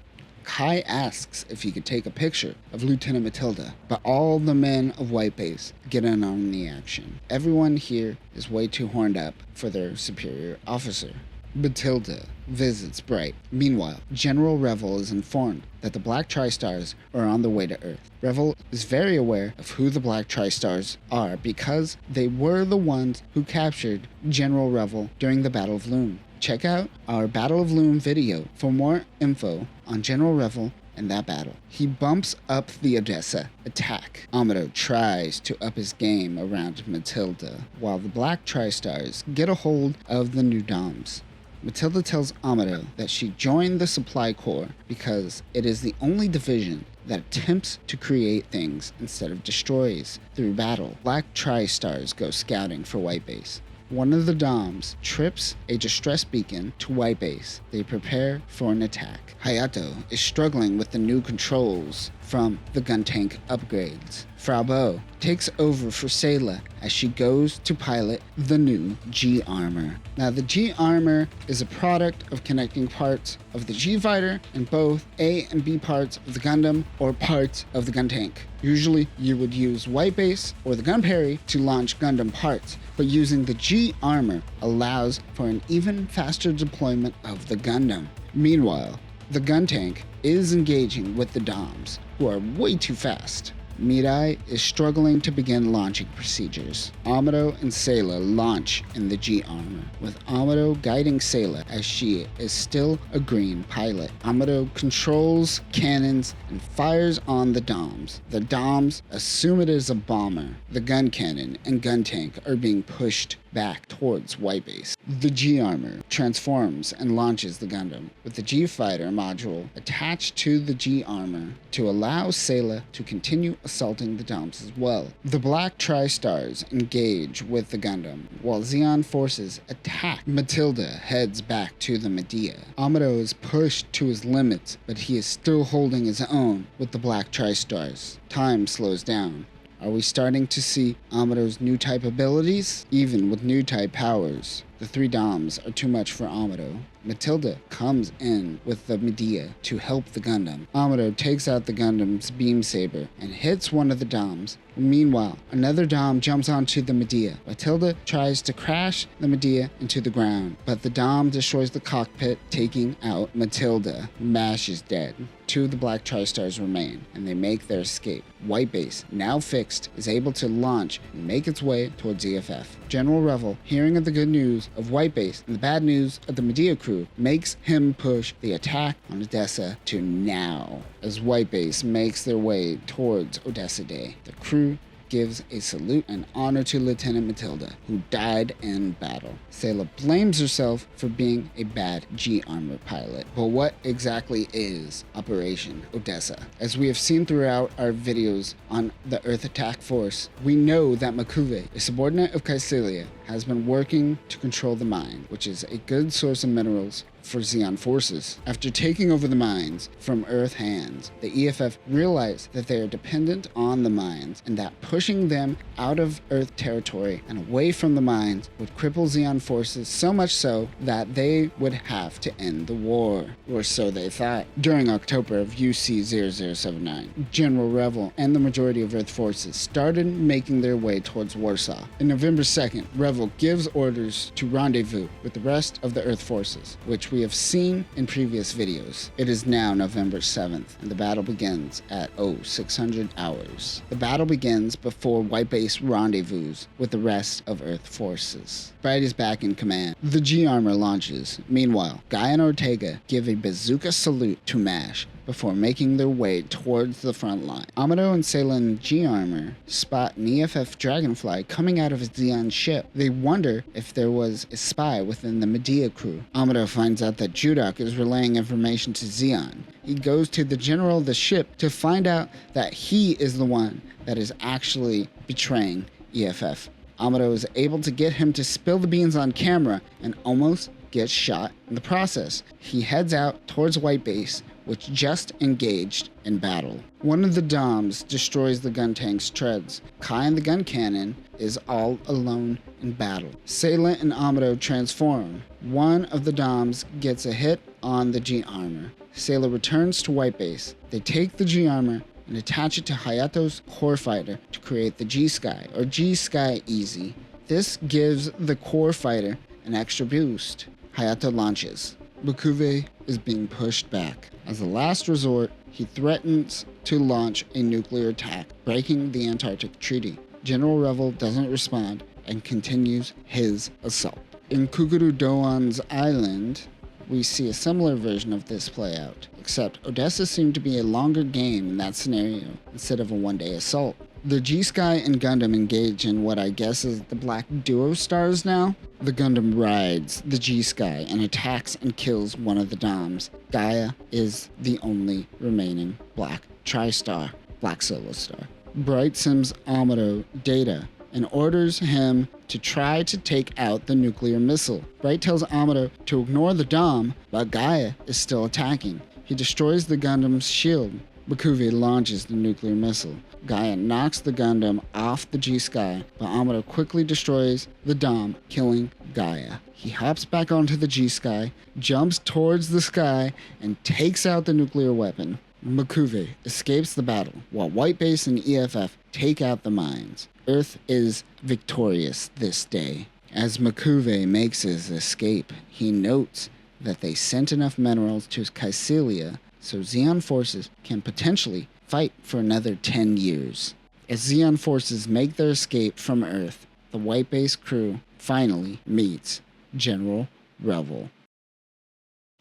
Kai asks if he could take a picture of Lieutenant Matilda, but all the men of White Base get in on the action. Everyone here is way too horned up for their superior officer. Matilda visits Bright. Meanwhile, General Revel is informed that the Black Tri-Stars are on their way to Earth. Revel is very aware of who the Black Tri-Stars are because they were the ones who captured General Revel during the Battle of Loon. Check out our Battle of Loon video for more info on General Revel and that battle. He bumps up the Odessa attack. Amuro tries to up his game around Matilda, while the Black Tri-Stars get a hold of the new DOMs. Matilda tells Amuro that she joined the Supply Corps because it is the only division that attempts to create things instead of destroys through battle. Black Tri-Stars go scouting for White Base. One of the DOMs trips a distress beacon to White Base. They prepare for an attack. Hayato is struggling with the new controls from the gun tank upgrades. Frau Bo takes over for Sayla as she goes to pilot the new G-Armor. Now the G-Armor is a product of connecting parts of the G-Fighter and both A and B parts of the Gundam or parts of the gun tank. Usually you would use White Base or the Gunperry to launch Gundam parts, but using the G-Armor allows for an even faster deployment of the Gundam. Meanwhile, the gun tank is engaging with the DOMs, who are way too fast. Midai is struggling to begin launching procedures. Amuro and Sayla launch in the G-Armor, with Amuro guiding Sayla as she is still a green pilot. Amuro controls cannons and fires on the DOMs. The DOMs assume it is a bomber. The gun cannon and gun tank are being pushed back towards White Base. The G-Armor transforms and launches the Gundam, with the G-Fighter module attached to the G-Armor to allow Sayla to continue assaulting the DOMs as well. The Black Tri-Stars engage with the Gundam, while Zeon forces attack. Matilda heads back to the Medea. Amuro is pushed to his limits, but he is still holding his own with the Black Tri-Stars. Time slows down. Are we starting to see Amuro's new type abilities? Even with new type powers, the three DOMs are too much for Amuro. Matilda comes in with the Medea to help the Gundam. Amuro takes out the Gundam's beam saber and hits one of the DOMs. Meanwhile, another DOM jumps onto the Medea. Matilda tries to crash the Medea into the ground, but the DOM destroys the cockpit, taking out Matilda. Mash is dead. Two of the Black Tri-Stars remain, and they make their escape. White Base, now fixed, is able to launch and make its way towards EFF. General Revel, hearing of the good news of White Base and the bad news of the Medea crew, makes him push the attack on Odessa to now. As White Base makes their way towards Odessa Day, the crew gives a salute and honor to Lieutenant Matilda, who died in battle. Sayla blames herself for being a bad G-Armor pilot. But what exactly is Operation Odessa? As we have seen throughout our videos on the Earth Attack Force, we know that Makuve, a subordinate of Kycilia, has been working to control the mine, which is a good source of minerals for Zeon forces. After taking over the mines from Earth hands, the EFF realized that they are dependent on the mines and that pushing them out of Earth territory and away from the mines would cripple Zeon forces, so much so that they would have to end the war, or so they thought. During October of UC-0079, General Revel and the majority of Earth forces started making their way towards Warsaw. On November 2nd, Revel gives orders to rendezvous with the rest of the Earth forces, which we have seen in previous videos. It is now November 7th, and the battle begins at 0600 hours. The battle begins before White Base rendezvous with the rest of Earth forces. Bright is back in command. The G-Armor launches. Meanwhile, Guy and Ortega give a bazooka salute to MASH before making their way towards the front line. Amuro and Sayla in G-Armor spot an EFF Dragonfly coming out of his Zeon ship. They wonder if there was a spy within the Medea crew. Amuro finds out that Judok is relaying information to Zeon. He goes to the general of the ship to find out that he is the one that is actually betraying EFF. Amuro is able to get him to spill the beans on camera and almost gets shot in the process. He heads out towards White Base, which just engaged in battle. One of the Doms destroys the gun tank's treads. Kai and the gun cannon is all alone in battle. Sayla and Amuro transform. One of the Doms gets a hit on the G-Armor. Sayla returns to White Base. They take the G-Armor and attach it to Hayato's core fighter to create the G-Sky, or G-Sky Easy. This gives the core fighter an extra boost. Hayato launches. Makuve is being pushed back. As a last resort, he threatens to launch a nuclear attack, breaking the Antarctic Treaty. General Revel doesn't respond and continues his assault. In Cucuruz Doan's island, we see a similar version of this play out, except Odessa seemed to be a longer game in that scenario instead of a one-day assault. The G-Sky and Gundam engage in what I guess is the Black Duo stars now. The Gundam rides the G-Sky and attacks and kills one of the Doms. Gaia is the only remaining Black Tri-Star, Black Solo Star. Bright sims Amuro Data and orders him to try to take out the nuclear missile. Bright tells Amuro to ignore the Dom, but Gaia is still attacking. He destroys the Gundam's shield. Makuve launches the nuclear missile. Gaia knocks the Gundam off the G-Sky, but Amuro quickly destroys the Dom, killing Gaia. He hops back onto the G-Sky, jumps towards the sky, and takes out the nuclear weapon. Makuve escapes the battle, while White Base and EFF take out the mines. Earth is victorious this day. As Makuve makes his escape, he notes that they sent enough minerals to Kycilia so Zeon forces can potentially fight for another 10 years. As Zeon forces make their escape from Earth, the White Base crew finally meets General Revel.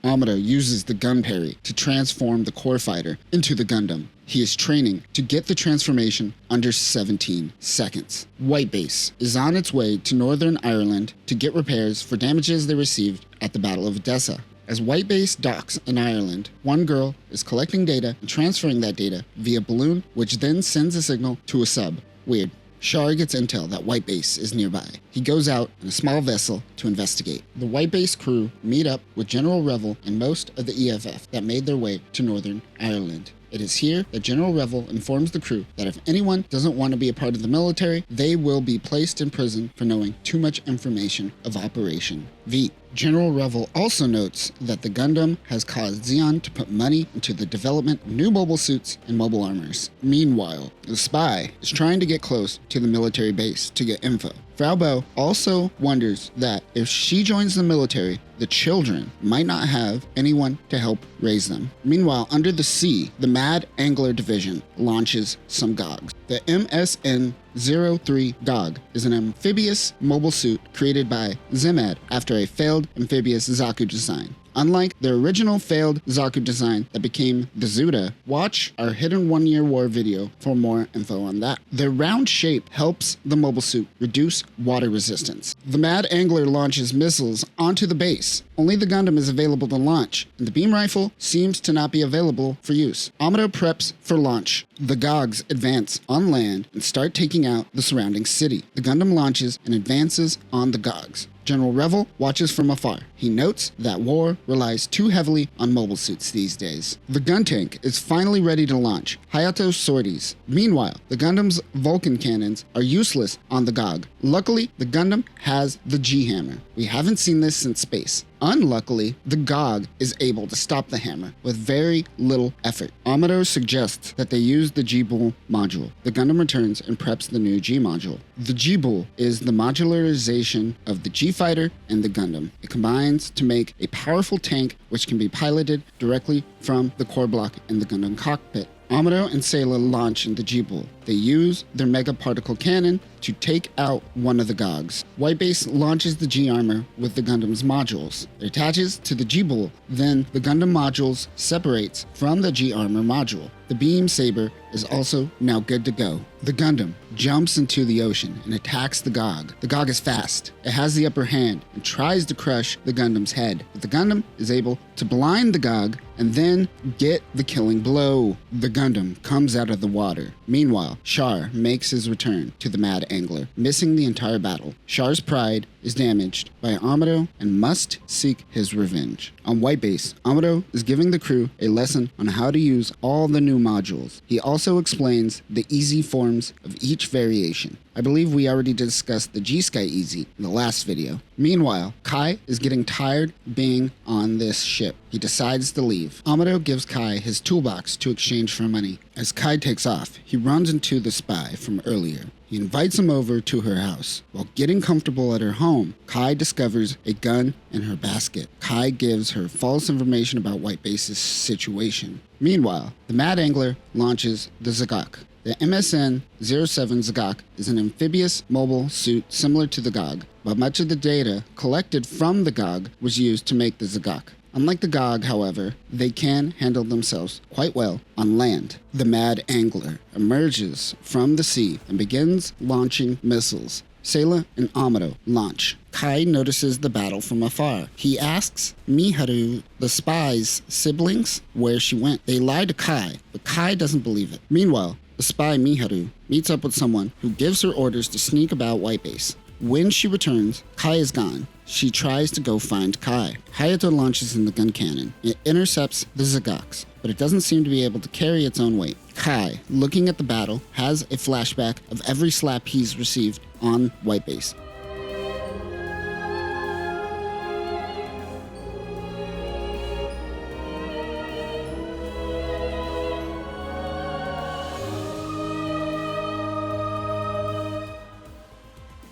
Amuro uses the gun parry to transform the core fighter into the Gundam. He is training to get the transformation under 17 seconds. White Base is on its way to Northern Ireland to get repairs for damages they received at the Battle of Odessa. As White Base docks in Ireland, one girl is collecting data and transferring that data via balloon, which then sends a signal to a sub. Weird. Char gets intel that White Base is nearby. He goes out in a small vessel to investigate. The White Base crew meet up with General Revel and most of the EFF that made their way to Northern Ireland. It is here that General Revel informs the crew that if anyone doesn't want to be a part of the military, they will be placed in prison for knowing too much information of Operation V. General Revel also notes that the Gundam has caused Zeon to put money into the development of new mobile suits and mobile armors. Meanwhile, the spy is trying to get close to the military base to get info. Frau Bow also wonders that if she joins the military, the children might not have anyone to help raise them. Meanwhile, under the sea, the Mad Angler Division launches some GOGs. The MSN-03 GOG is an amphibious mobile suit created by Zimad after a failed amphibious Zaku design. Unlike the original failed Zaku design that became the Zuda, watch our Hidden 1 Year War video for more info on that. The round shape helps the mobile suit reduce water resistance. The Mad Angler launches missiles onto the base. Only the Gundam is available to launch, and the beam rifle seems to not be available for use. Amuro preps for launch. The GOGs advance on land and start taking out the surrounding city. The Gundam launches and advances on the GOGs. General Revel watches from afar. He notes that war relies too heavily on mobile suits these days. The gun tank is finally ready to launch. Hayato sorties. Meanwhile, the Gundam's Vulcan cannons are useless on the GOG. Luckily, the Gundam has the G-hammer. We haven't seen this since space. Unluckily, the GOG is able to stop the hammer with very little effort. Amuro suggests that they use the G-Bull module. The Gundam returns and preps the new G module. The G-Bull is the modularization of the G-Fighter and the Gundam. It combines to make a powerful tank which can be piloted directly from the core block in the Gundam cockpit. Amuro and Sayla launch in the G-Bull. They use their Mega Particle Cannon to take out one of the GOGs. White Base launches the G-Armor with the Gundam's modules. It attaches to the G-Bull, then the Gundam modules separates from the G-Armor module. The Beam Saber is also now good to go. The Gundam jumps into the ocean and attacks the GOG. The GOG is fast. It has the upper hand and tries to crush the Gundam's head, but the Gundam is able to blind the GOG and then get the killing blow. The Gundam comes out of the water. Meanwhile, Char makes his return to the Mad Angler, missing the entire battle. Char's pride is damaged by Amuro and must seek his revenge. On White Base, Amuro is giving the crew a lesson on how to use all the new modules. He also explains the easy forms of each variation. I believe we already discussed the G-Sky Easy in the last video. Meanwhile, Kai is getting tired being on this ship. He decides to leave. Amuro gives Kai his toolbox to exchange for money. As Kai takes off, he runs into the spy from earlier. He invites him over to her house. While getting comfortable at her home, Kai discovers a gun in her basket. Kai gives her false information about White Base's situation. Meanwhile, the Mad Angler launches the Zagak. The MSN-07 Zagak is an amphibious mobile suit similar to the GOG, but much of the data collected from the GOG was used to make the Zagak. Unlike the GOG, however, they can handle themselves quite well on land. The Mad Angler emerges from the sea and begins launching missiles. Sayla and Amuro launch. Kai notices the battle from afar. He asks Miharu, the spy's siblings, where she went. They lie to Kai, but Kai doesn't believe it. Meanwhile, the spy Miharu meets up with someone who gives her orders to sneak about White Base. When she returns, Kai is gone. She tries to go find Kai. Hayato launches in the gun cannon. It intercepts the Zagaks, but it doesn't seem to be able to carry its own weight. Kai, looking at the battle, has a flashback of every slap he's received on White Base.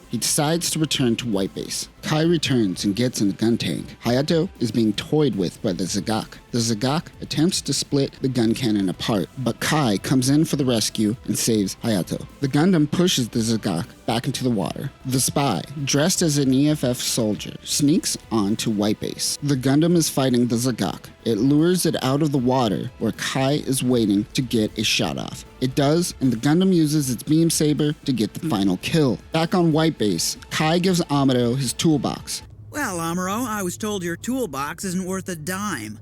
He decides to return to White Base. Kai returns and gets in the gun tank. Hayato is being toyed with by the Zagak. The Zagak attempts to split the gun cannon apart, but Kai comes in for the rescue and saves Hayato. The Gundam pushes the Zagak back into the water. The spy, dressed as an EFF soldier, sneaks onto White Base. The Gundam is fighting the Zagak. It lures it out of the water where Kai is waiting to get a shot off. It does, and the Gundam uses its beam saber to get the final kill. Back on White Base, Kai gives Amuro his toolbox. Well, Amuro, I was told your toolbox isn't worth a dime.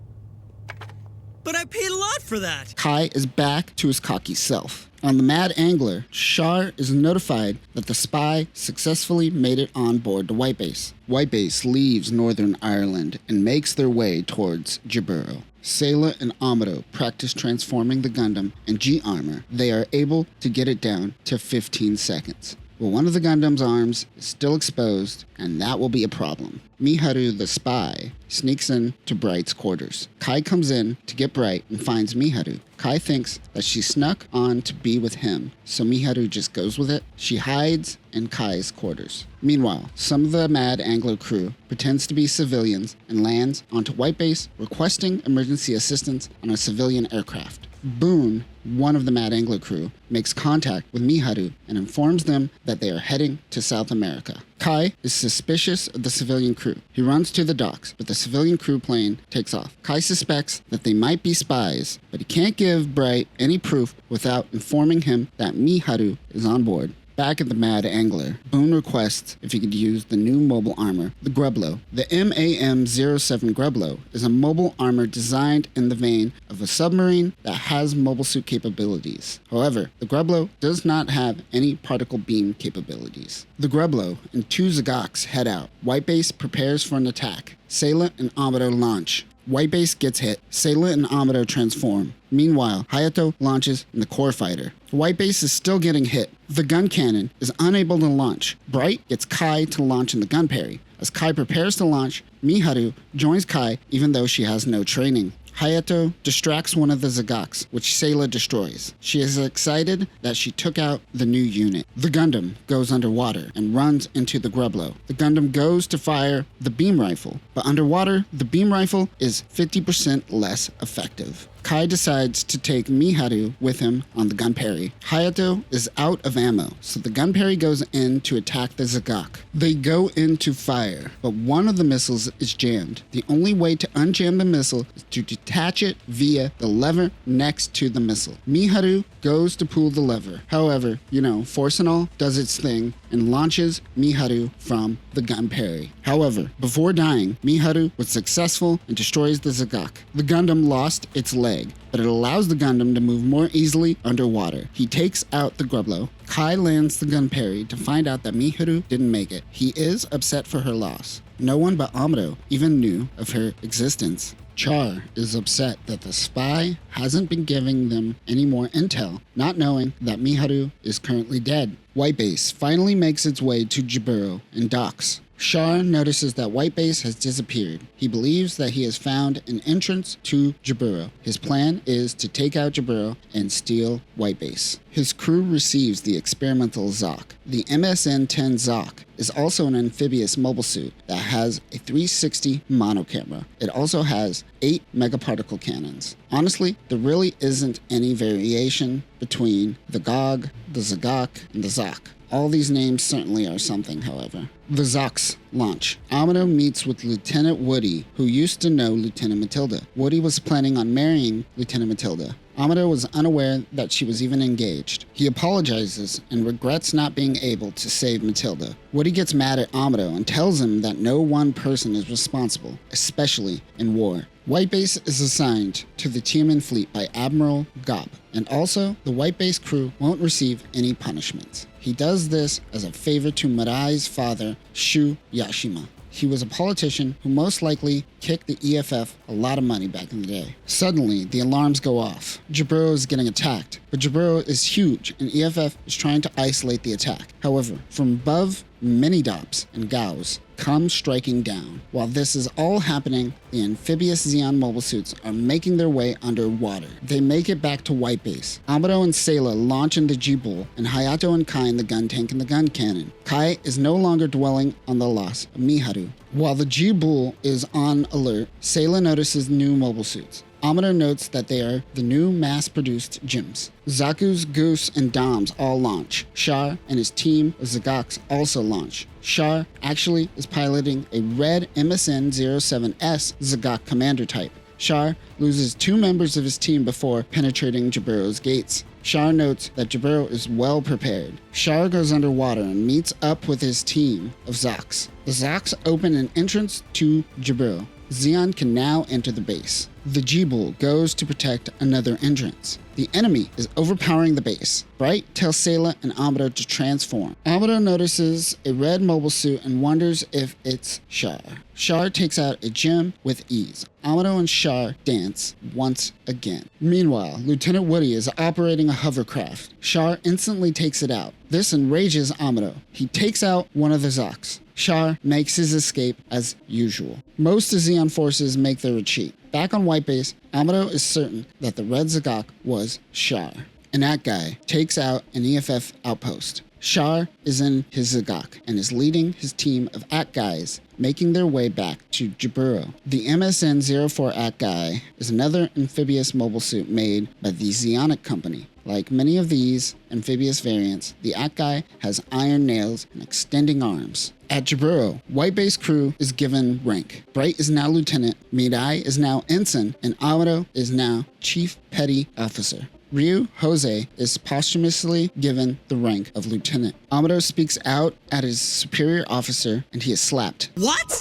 But I paid a lot for that! Kai is back to his cocky self. On the Mad Angler, Char is notified that the spy successfully made it on board the White Base. White Base leaves Northern Ireland and makes their way towards Jaburo. Sayla and Amuro practice transforming the Gundam and G-Armor. They are able to get it down to 15 seconds. Well, one of the Gundam's arms is still exposed, and that will be a problem. Miharu, the spy, sneaks in to Bright's quarters. Kai comes in to get Bright and finds Miharu. Kai thinks that she snuck on to be with him, so Miharu just goes with it. She hides in Kai's quarters. Meanwhile, some of the Mad Angler crew pretends to be civilians and lands onto White Base, requesting emergency assistance on a civilian aircraft. Boone, one of the Mad Angler crew, makes contact with Miharu and informs them that they are heading to South America. Kai is suspicious of the civilian crew. He runs to the docks, but the civilian crew plane takes off. Kai suspects that they might be spies, but he can't give Bright any proof without informing him that Miharu is on board. Back at the Mad Angler, Boone requests if he could use the new mobile armor, the Greblo. The MAM-07 Greblo is a mobile armor designed in the vein of a submarine that has mobile suit capabilities. However, the Greblo does not have any particle beam capabilities. The Greblo and 2 Zagaks head out. Whitebase prepares for an attack. Sayla and Amuro launch. Whitebase gets hit. Sayla and Amuro transform. Meanwhile, Hayato launches in the core fighter. Whitebase is still getting hit. The gun cannon is unable to launch. Bright gets Kai to launch in the gun parry. As Kai prepares to launch, Miharu joins Kai even though she has no training. Hayato distracts one of the Zagaks, which Sayla destroys. She is excited that she took out the new unit. The Gundam goes underwater and runs into the Greblo. The Gundam goes to fire the beam rifle, but underwater, the beam rifle is 50% less effective. Kai decides to take Miharu with him on the gun parry. Hayato is out of ammo, so the gun parry goes in to attack the Zagak. They go in to fire, but one of the missiles is jammed. The only way to unjam the missile is to detach it via the lever next to the missile. Miharu goes to pull the lever. However, Force and All does its thing and launches Miharu from the gun parry. However, before dying, Miharu was successful and destroys the Zagak. The Gundam lost its leg, but it allows the Gundam to move more easily underwater. He takes out the Greblo. Kai lands the gun parry to find out that Miharu didn't make it. He is upset for her loss. No one but Amuro even knew of her existence. Char is upset that the spy hasn't been giving them any more intel, not knowing that Miharu is currently dead. Whitebase finally makes its way to Jaburo and docks. Char notices that Whitebase has disappeared. He believes that he has found an entrance to Jaburo. His plan is to take out Jaburo and steal Whitebase. His crew receives the experimental Zoc. The MSN-10 Zoc is also an amphibious mobile suit that has a 360 monocamera. It also has 8 megaparticle cannons. Honestly, there really isn't any variation between the GOG, the Zagak, and the Zoc. All these names certainly are something, however. The Zocs launch. Amuro meets with Lieutenant Woody, who used to know Lieutenant Matilda. Woody was planning on marrying Lieutenant Matilda. Amuro was unaware that she was even engaged. He apologizes and regrets not being able to save Matilda. Woody gets mad at Amuro and tells him that no one person is responsible, especially in war. Whitebase is assigned to the Tiaman fleet by Admiral Gob, and also the Whitebase crew won't receive any punishments. He does this as a favor to Marai's father, Shu Yashima. He was a politician who most likely kicked the EFF a lot of money back in the day. Suddenly, the alarms go off. Jaburo is getting attacked, but Jaburo is huge and EFF is trying to isolate the attack. However, from above, many Dops and Gaus come striking down. While this is all happening, the amphibious Zeon mobile suits are making their way underwater. They make it back to Whitebase. Amuro and Sayla launch into G-Bull, and Hayato and Kai in the gun tank and the gun cannon. Kai is no longer dwelling on the loss of Miharu. While the G-Bull is on alert, Sayla notices new mobile suits. Amuro notes that they are the new mass-produced Jims. Zaku's, Goose, and Doms all launch. Char and his team of Zagaks also launch. Char actually is piloting a red MSN-07S Zagak commander type. Char loses 2 members of his team before penetrating Jaburo's gates. Char notes that Jaburo is well prepared. Char goes underwater and meets up with his team of Zocs. The Zocs open an entrance to Jaburo. Zeon can now enter the base. The G-Bull goes to protect another entrance. The enemy is overpowering the base. Bright tells Sayla and Amuro to transform. Amuro notices a red mobile suit and wonders if it's Char. Char takes out a gem with ease. Amuro and Char dance once again. Meanwhile, Lieutenant Woody is operating a hovercraft. Char instantly takes it out. This enrages Amuro. He takes out one of the Zocs. Char makes his escape as usual. Most of Zeon forces make their retreat. Back on Whitebase, Amuro is certain that the red Zagak was Char. And that guy takes out an EFF outpost. Char is in his Zagak and is leading his team of AT guys making their way back to Jaburo. The MSN-04 AT guy is another amphibious mobile suit made by the Zeonic Company. Like many of these amphibious variants, the AT guy has iron nails and extending arms. At Jaburo, White Base crew is given rank. Bright is now lieutenant, Midai is now ensign, and Amuro is now chief petty officer. Ryu Jose is posthumously given the rank of lieutenant. Amuro speaks out at his superior officer and he is slapped. What?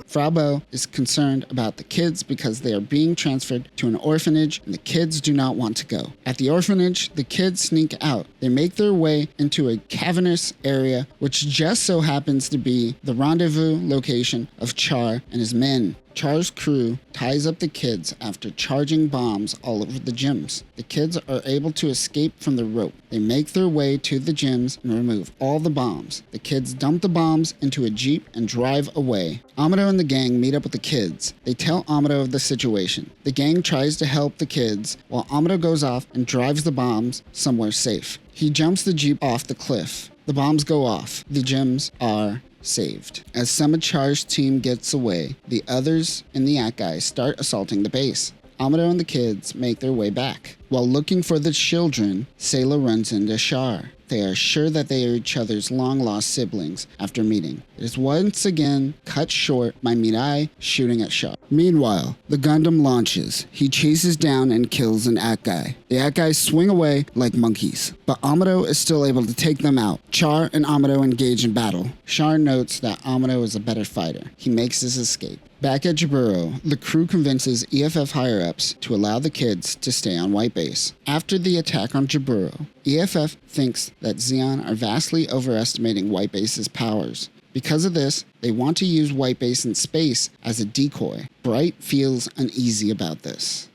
Frau is concerned about the kids because they are being transferred to an orphanage and the kids do not want to go. At the orphanage, the kids sneak out. They make their way into a cavernous area which just so happens to be the rendezvous location of Char and his men. Char's crew ties up the kids after charging bombs all over the gyms. The kids are able to escape from the rope. They make their way to the gyms and remove all the bombs. The kids dump the bombs into a jeep and drive away. Amuro and the gang meet up with the kids. They tell Amuro of the situation. The gang tries to help the kids while Amuro goes off and drives the bombs somewhere safe. He jumps the jeep off the cliff. The bombs go off. The gyms are saved. As some of Char's team gets away, the others in the AT guys start assaulting the base. Amuro and the kids make their way back. While looking for the children, Sayla runs into Char. They are sure that they are each other's long-lost siblings after meeting. It is once again cut short by Mirai shooting at Char. Meanwhile, the Gundam launches. He chases down and kills an AT guy. The AT guys swing away like monkeys, but Amuro is still able to take them out. Char and Amuro engage in battle. Char notes that Amuro is a better fighter. He makes his escape. Back at Jaburo, the crew convinces EFF higher-ups to allow the kids to stay on White Base. After the attack on Jaburo, EFF thinks that Zeon are vastly overestimating White Base's powers. Because of this, they want to use White Base in space as a decoy. Bright feels uneasy about this.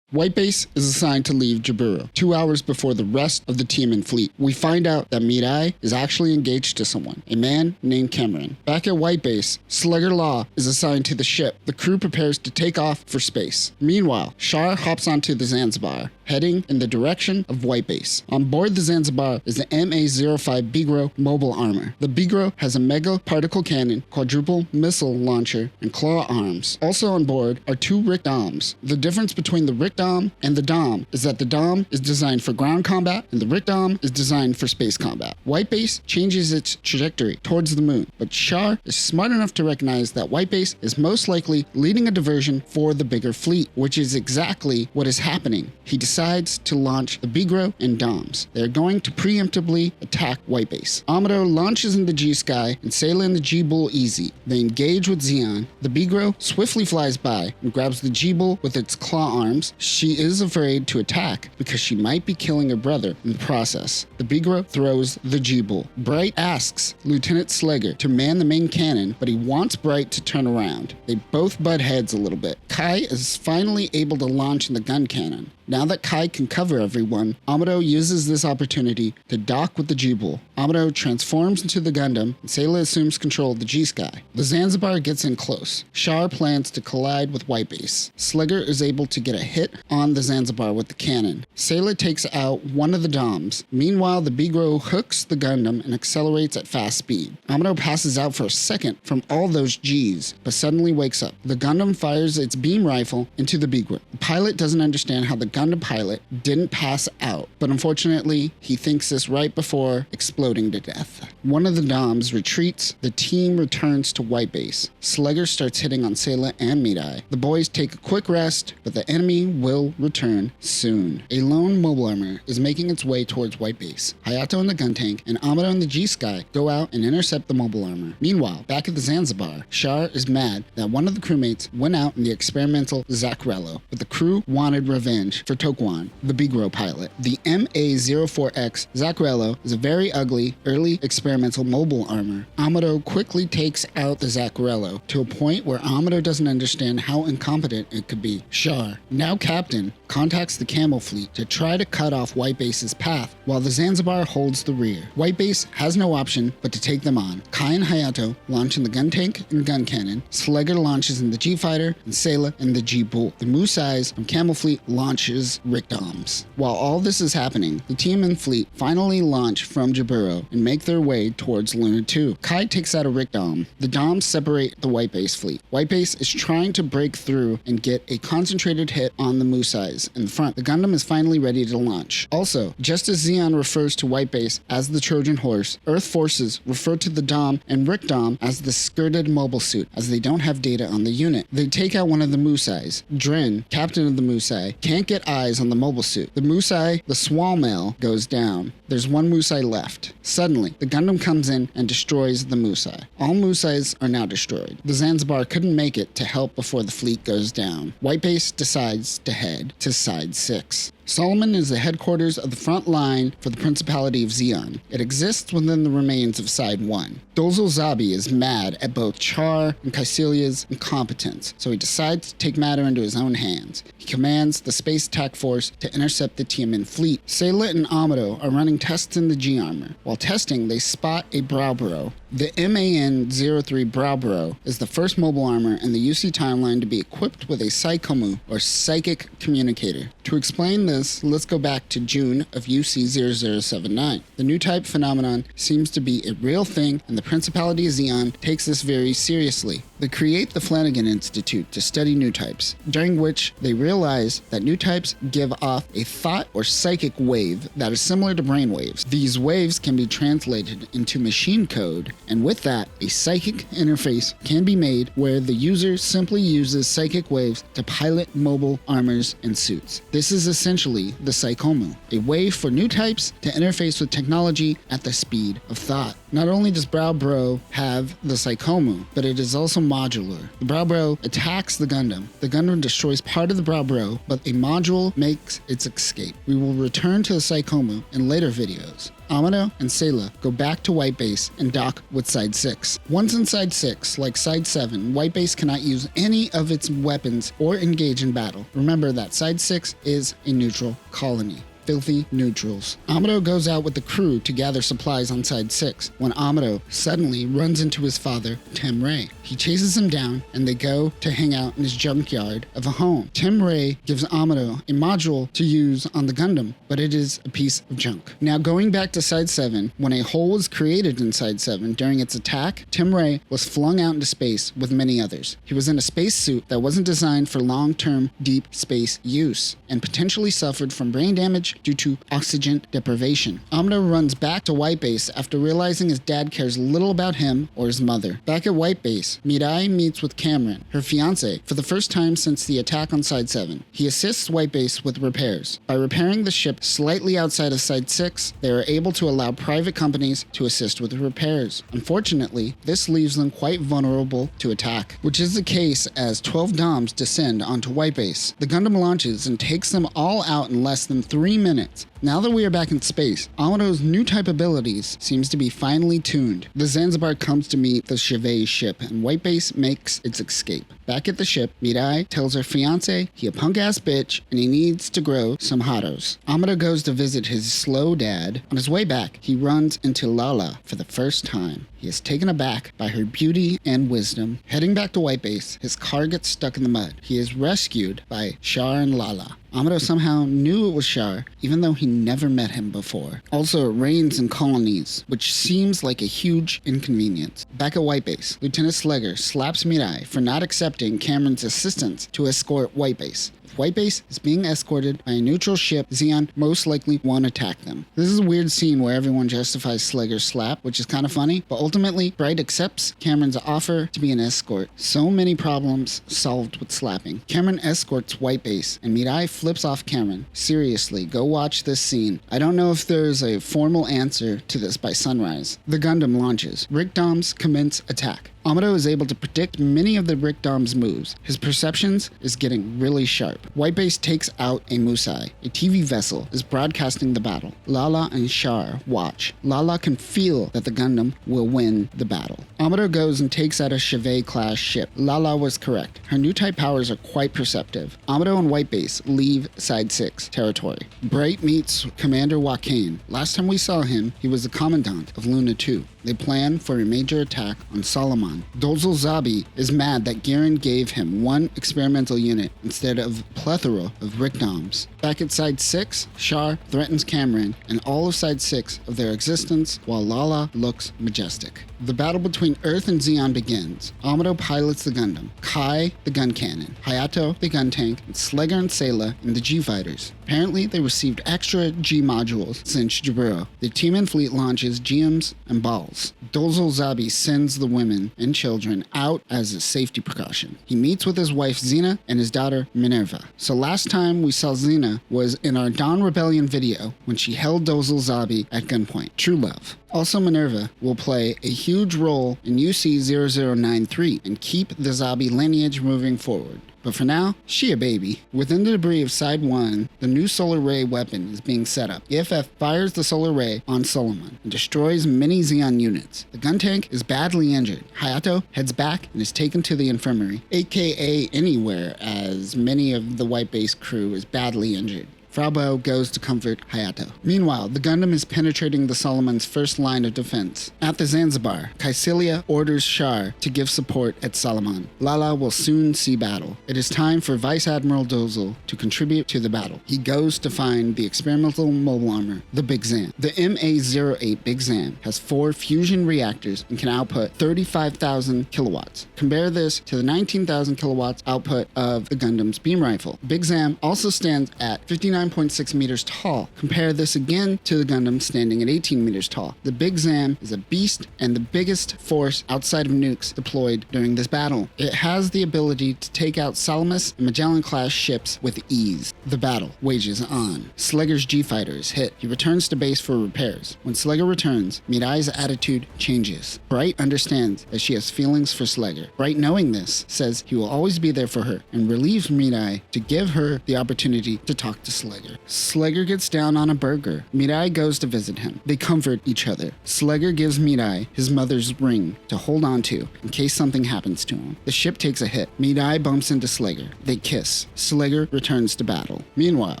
White Base is assigned to leave Jaburo 2 hours before the rest of the team and fleet. We find out that Mirai is actually engaged to someone, a man named Cameron. Back at White Base, Slugger Law is assigned to the ship. The crew prepares to take off for space. Meanwhile, Char hops onto the Zanzibar, heading in the direction of White Base. On board the Zanzibar is the MA-05 Bigro mobile armor. The Bigro has a mega particle cannon, quadruple missile launcher, and claw arms. Also on board are 2 Rick Doms. The difference between the Rick Dom and the Dom is that the Dom is designed for ground combat and the Rick Dom is designed for space combat. White Base changes its trajectory towards the moon, but Char is smart enough to recognize that White Base is most likely leading a diversion for the bigger fleet, which is exactly what is happening. He decides to launch the Bigro and Doms. They are going to preemptively attack White Base. Amuro launches in the G-Sky and Sayla in the G-Bull easy. They engage with Zeon. The Bigro swiftly flies by and grabs the G-Bull with its claw arms. She is afraid to attack because she might be killing her brother in the process. The Bigro throws the G-Bull. Bright asks Lieutenant Slegger to man the main cannon, but he wants Bright to turn around. They both butt heads a little bit. Kai is finally able to launch in the gun cannon. Now that Kai can cover everyone, Amuro uses this opportunity to dock with the G-Bull. Amuro transforms into the Gundam, and Sayla assumes control of the G-Sky. The Zanzibar gets in close. Char plans to collide with White Base. Slegger is able to get a hit on the Zanzibar with the cannon. Sayla takes out one of the Doms. Meanwhile, the Bigro hooks the Gundam and accelerates at fast speed. Amuro passes out for a second from all those Gs, but suddenly wakes up. The Gundam fires its beam rifle into the Bigro. The pilot doesn't understand how the Gundam pilot didn't pass out, but unfortunately, he thinks this right before exploding to death. One of the Doms retreats. The team returns to White Base. Slegger starts hitting on Sayla and Midai. The boys take a quick rest, but the enemy will return soon. A lone mobile armor is making its way towards White Base. Hayato and the gun tank and Amuro and the G-Sky go out and intercept the mobile armor. Meanwhile, back at the Zanzibar, Char is mad that one of the crewmates went out in the experimental Zacrello, but the crew wanted revenge for Tokuan, the Bigro pilot. The MA-04X Zacrello is a very ugly, early experimental mobile armor. Amuro quickly takes out the Zacrello to a point where Amuro doesn't understand how incompetent it could be. Char, now captain, contacts the Camel fleet to try to cut off White Base's path while the Zanzibar holds the rear. White Base has no option but to take them on. Kai and Hayato launch in the gun tank and gun cannon. Slegger launches in the G-Fighter and Sayla in the G-Bull. The Moose Eyes from Camel fleet launches Rickdoms. While all this is happening, the TMN fleet finally launch from Jaburo and make their way towards Luna 2. Kai takes out a Rickdom. The Doms separate the White Base fleet. White Base is trying to break through and get a concentrated hit on the Musais in the front. The Gundam is finally ready to launch. Also, just as Zeon refers to White Base as the Trojan Horse, Earth forces refer to the Dom and Rickdom as the skirted mobile suit, as they don't have data on the unit. They take out one of the Musais. Dren, captain of the Musai, can't get eyes on the mobile suit. The Musai, the Swalmail, goes down. There's one Musai left. Suddenly, the Gundam comes in and destroys the Musai. All Musais are now destroyed. The Zanzibar couldn't make it to help before the fleet goes down. White Base decides to head to Side 6. Solomon is the headquarters of the front line for the Principality of Zeon. It exists within the remains of Side 1. Doze Zabi is mad at both Char and Caecilia's incompetence, so he decides to take matter into his own hands. He commands the Space Attack Force to intercept the TMN fleet. Sayla and Amuro are running tests in the G-Armor. While testing, they spot a Browboro. The MAN-03 Browboro is the first mobile armor in the UC timeline to be equipped with a Psychomu, or Psychic Communicator. To explain this, let's go back to June of UC0079. The Newtype phenomenon seems to be a real thing, and the Principality of Zeon takes this very seriously. They create the Flanagan Institute to study Newtypes, during which they realize that Newtypes give off a thought or psychic wave that is similar to brainwaves. These waves can be translated into machine code, and with that, a psychic interface can be made where the user simply uses psychic waves to pilot mobile armors and suits. This is essentially the Psychomu, a way for Newtypes to interface with technology at the speed of thought. Not only does Browboro have the Psychomu, but it is also modular. The Browboro attacks the Gundam. The Gundam destroys part of the Browboro, but a module makes its escape. We will return to the Psychomu in later videos. Amuro and Sayla go back to White Base and dock with Side 6. Once in Side 6, like Side 7, White Base cannot use any of its weapons or engage in battle. Remember that Side 6 is a neutral colony. Filthy neutrals. Amuro goes out with the crew to gather supplies on Side 6 when Amuro suddenly runs into his father, Tim Ray. He chases him down and they go to hang out in his junkyard of a home. Tim Ray gives Amuro a module to use on the Gundam, but it is a piece of junk. Now going back to Side 7, when a hole was created in Side 7 during its attack, Tim Ray was flung out into space with many others. He was in a space suit that wasn't designed for long-term deep space use and potentially suffered from brain damage due to oxygen deprivation. Amuro runs back to White Base after realizing his dad cares little about him or his mother. Back at White Base, Mirai meets with Cameron, her fiancé, for the first time since the attack on Side 7. He assists White Base with repairs. By repairing the ship slightly outside of Side 6, they are able to allow private companies to assist with repairs. Unfortunately, this leaves them quite vulnerable to attack, which is the case as 12 Doms descend onto White Base. The Gundam launches and takes them all out in less than 3 minutes. Now that we are back in space, Amuro's new type abilities seems to be finely tuned. The Zanzibar comes to meet the Chevet ship, and White Base makes its escape. Back at the ship, Mirai tells her fiancé he a punk-ass bitch and he needs to grow some haros. Amuro goes to visit his slow dad. On his way back, he runs into Lalah for the first time. He is taken aback by her beauty and wisdom. Heading back to White Base, his car gets stuck in the mud. He is rescued by Char and Lalah. Amuro somehow knew it was Char, even though he never met him before. Also, it rains in colonies, which seems like a huge inconvenience. Back at White Base, Lieutenant Slegger slaps Mirai for not accepting Cameron's assistance to escort White Base. If White Base is being escorted by a neutral ship, Zeon most likely won't attack them. This is a weird scene where everyone justifies Slegger's slap, which is kind of funny, but ultimately, Bright accepts Cameron's offer to be an escort. So many problems solved with slapping. Cameron escorts White Base, and Mirai flips off Cameron. Seriously, go watch this scene. I don't know if there's a formal answer to this by sunrise. The Gundam launches. Rickdoms commence attack. Amuro is able to predict many of the Rickdom's moves. His perceptions is getting really sharp. White Base takes out a Musai. A TV vessel is broadcasting the battle. Lalah and Char watch. Lalah can feel that the Gundam will win the battle. Amuro goes and takes out a Chevet-class ship. Lalah was correct. Her new type powers are quite perceptive. Amuro and White Base leave Side 6 territory. Bright meets Commander Joaquin. Last time we saw him, he was the commandant of Luna 2. They plan for a major attack on Solomon. on. Doze Zabi is mad that Garen gave him one experimental unit instead of a plethora of Rickdoms. Back at Side 6, Char threatens Cameron and all of Side 6 of their existence while Lalah looks majestic. The battle between Earth and Zeon begins. Amuro pilots the Gundam, Kai the gun cannon, Hayato the gun tank, and Slegger and Sayla in the G-fighters. Apparently, they received extra G-modules since Jaburo. The team and fleet launches GMs and balls. Doze Zabi sends the women and children out as a safety precaution. He meets with his wife Xena and his daughter Minerva. So last time we saw Xena was in our Dawn Rebellion video when she held Doze Zabi at gunpoint. True love. Also, Minerva will play a huge role in UC-0093 and keep the Zabi lineage moving forward. But for now, she a baby. Within the debris of Side 1, the new solar ray weapon is being set up. EFF fires the solar ray on Solomon and destroys many Zeon units. The gun tank is badly injured. Hayato heads back and is taken to the infirmary, aka anywhere, as many of the White Base crew is badly injured. Frau goes to comfort Hayato. Meanwhile, the Gundam is penetrating the Solomon's first line of defense. At the Zanzibar, Caecilia orders Char to give support at Solomon. Lalah will soon see battle. It is time for Vice Admiral Dozel to contribute to the battle. He goes to find the experimental mobile armor, the Big Zam. The MA-08 Big Zam has 4 fusion reactors and can output 35,000 kilowatts. Compare this to the 19,000 kilowatts output of the Gundam's beam rifle. Big Zam also stands at 59.6 meters tall. Compare this again to the Gundam standing at 18 meters tall. The Big Zam is a beast and the biggest force outside of nukes deployed during this battle. It has the ability to take out Salamis and Magellan-class ships with ease. The battle wages on. Slegger's G-fighter is hit. He returns to base for repairs. When Slegger returns, Mirai's attitude changes. Bright understands that she has feelings for Slegger. Bright, knowing this, says he will always be there for her and relieves Mirai to give her the opportunity to talk to Slegger. Slegger gets down on a burger. Mirai goes to visit him. They comfort each other. Slegger gives Mirai his mother's ring to hold on to in case something happens to him. The ship takes a hit. Mirai bumps into Slegger. They kiss. Slegger returns to battle. Meanwhile,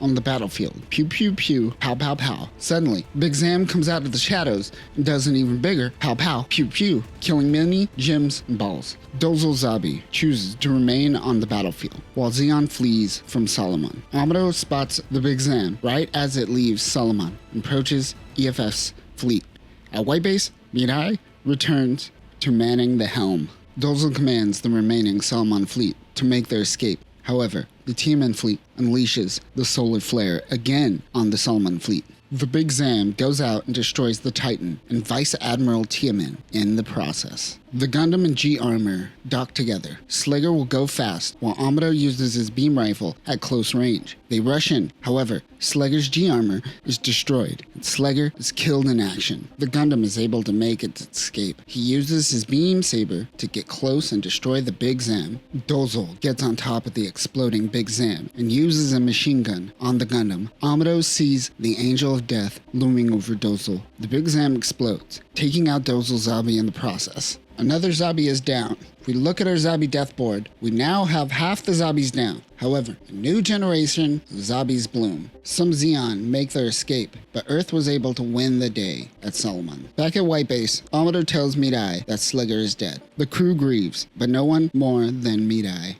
on the battlefield, pew pew pew, pow pow pow. Suddenly, Big Zam comes out of the shadows and does an even bigger pow pow pew pew, killing many gems and balls. Doze Zabi chooses to remain on the battlefield while Zeon flees from Solomon. Amuro spots the Big Zam right as it leaves Solomon and approaches EFF's fleet. At White Base, Mirai returns to manning the helm. Doze commands the remaining Solomon fleet to make their escape. However, the team and fleet unleashes the solar flare again on the Solomon fleet. The Big Zam goes out and destroys the Titan and Vice Admiral Tiamin in the process. The Gundam and G-armor dock together. Slegger will go fast while Amuro uses his beam rifle at close range. They rush in. However, Slegger's G-armor is destroyed and Slegger is killed in action. The Gundam is able to make its escape. He uses his beam saber to get close and destroy the Big Zam. Dozel gets on top of the exploding Big Zam and uses a machine gun on the Gundam. Amuro sees the Angel of Death looming over Dozel. The Big Zam explodes, taking out Doze Zabi in the process. Another Zabi is down. If we look at our Zabi death board, we now have half the Zabis down. However, a new generation of Zabis bloom. Some Zeon make their escape, but Earth was able to win the day at Solomon. Back at White Base, Amuro tells Mirai that Slegger is dead. The crew grieves, but no one more than Mirai.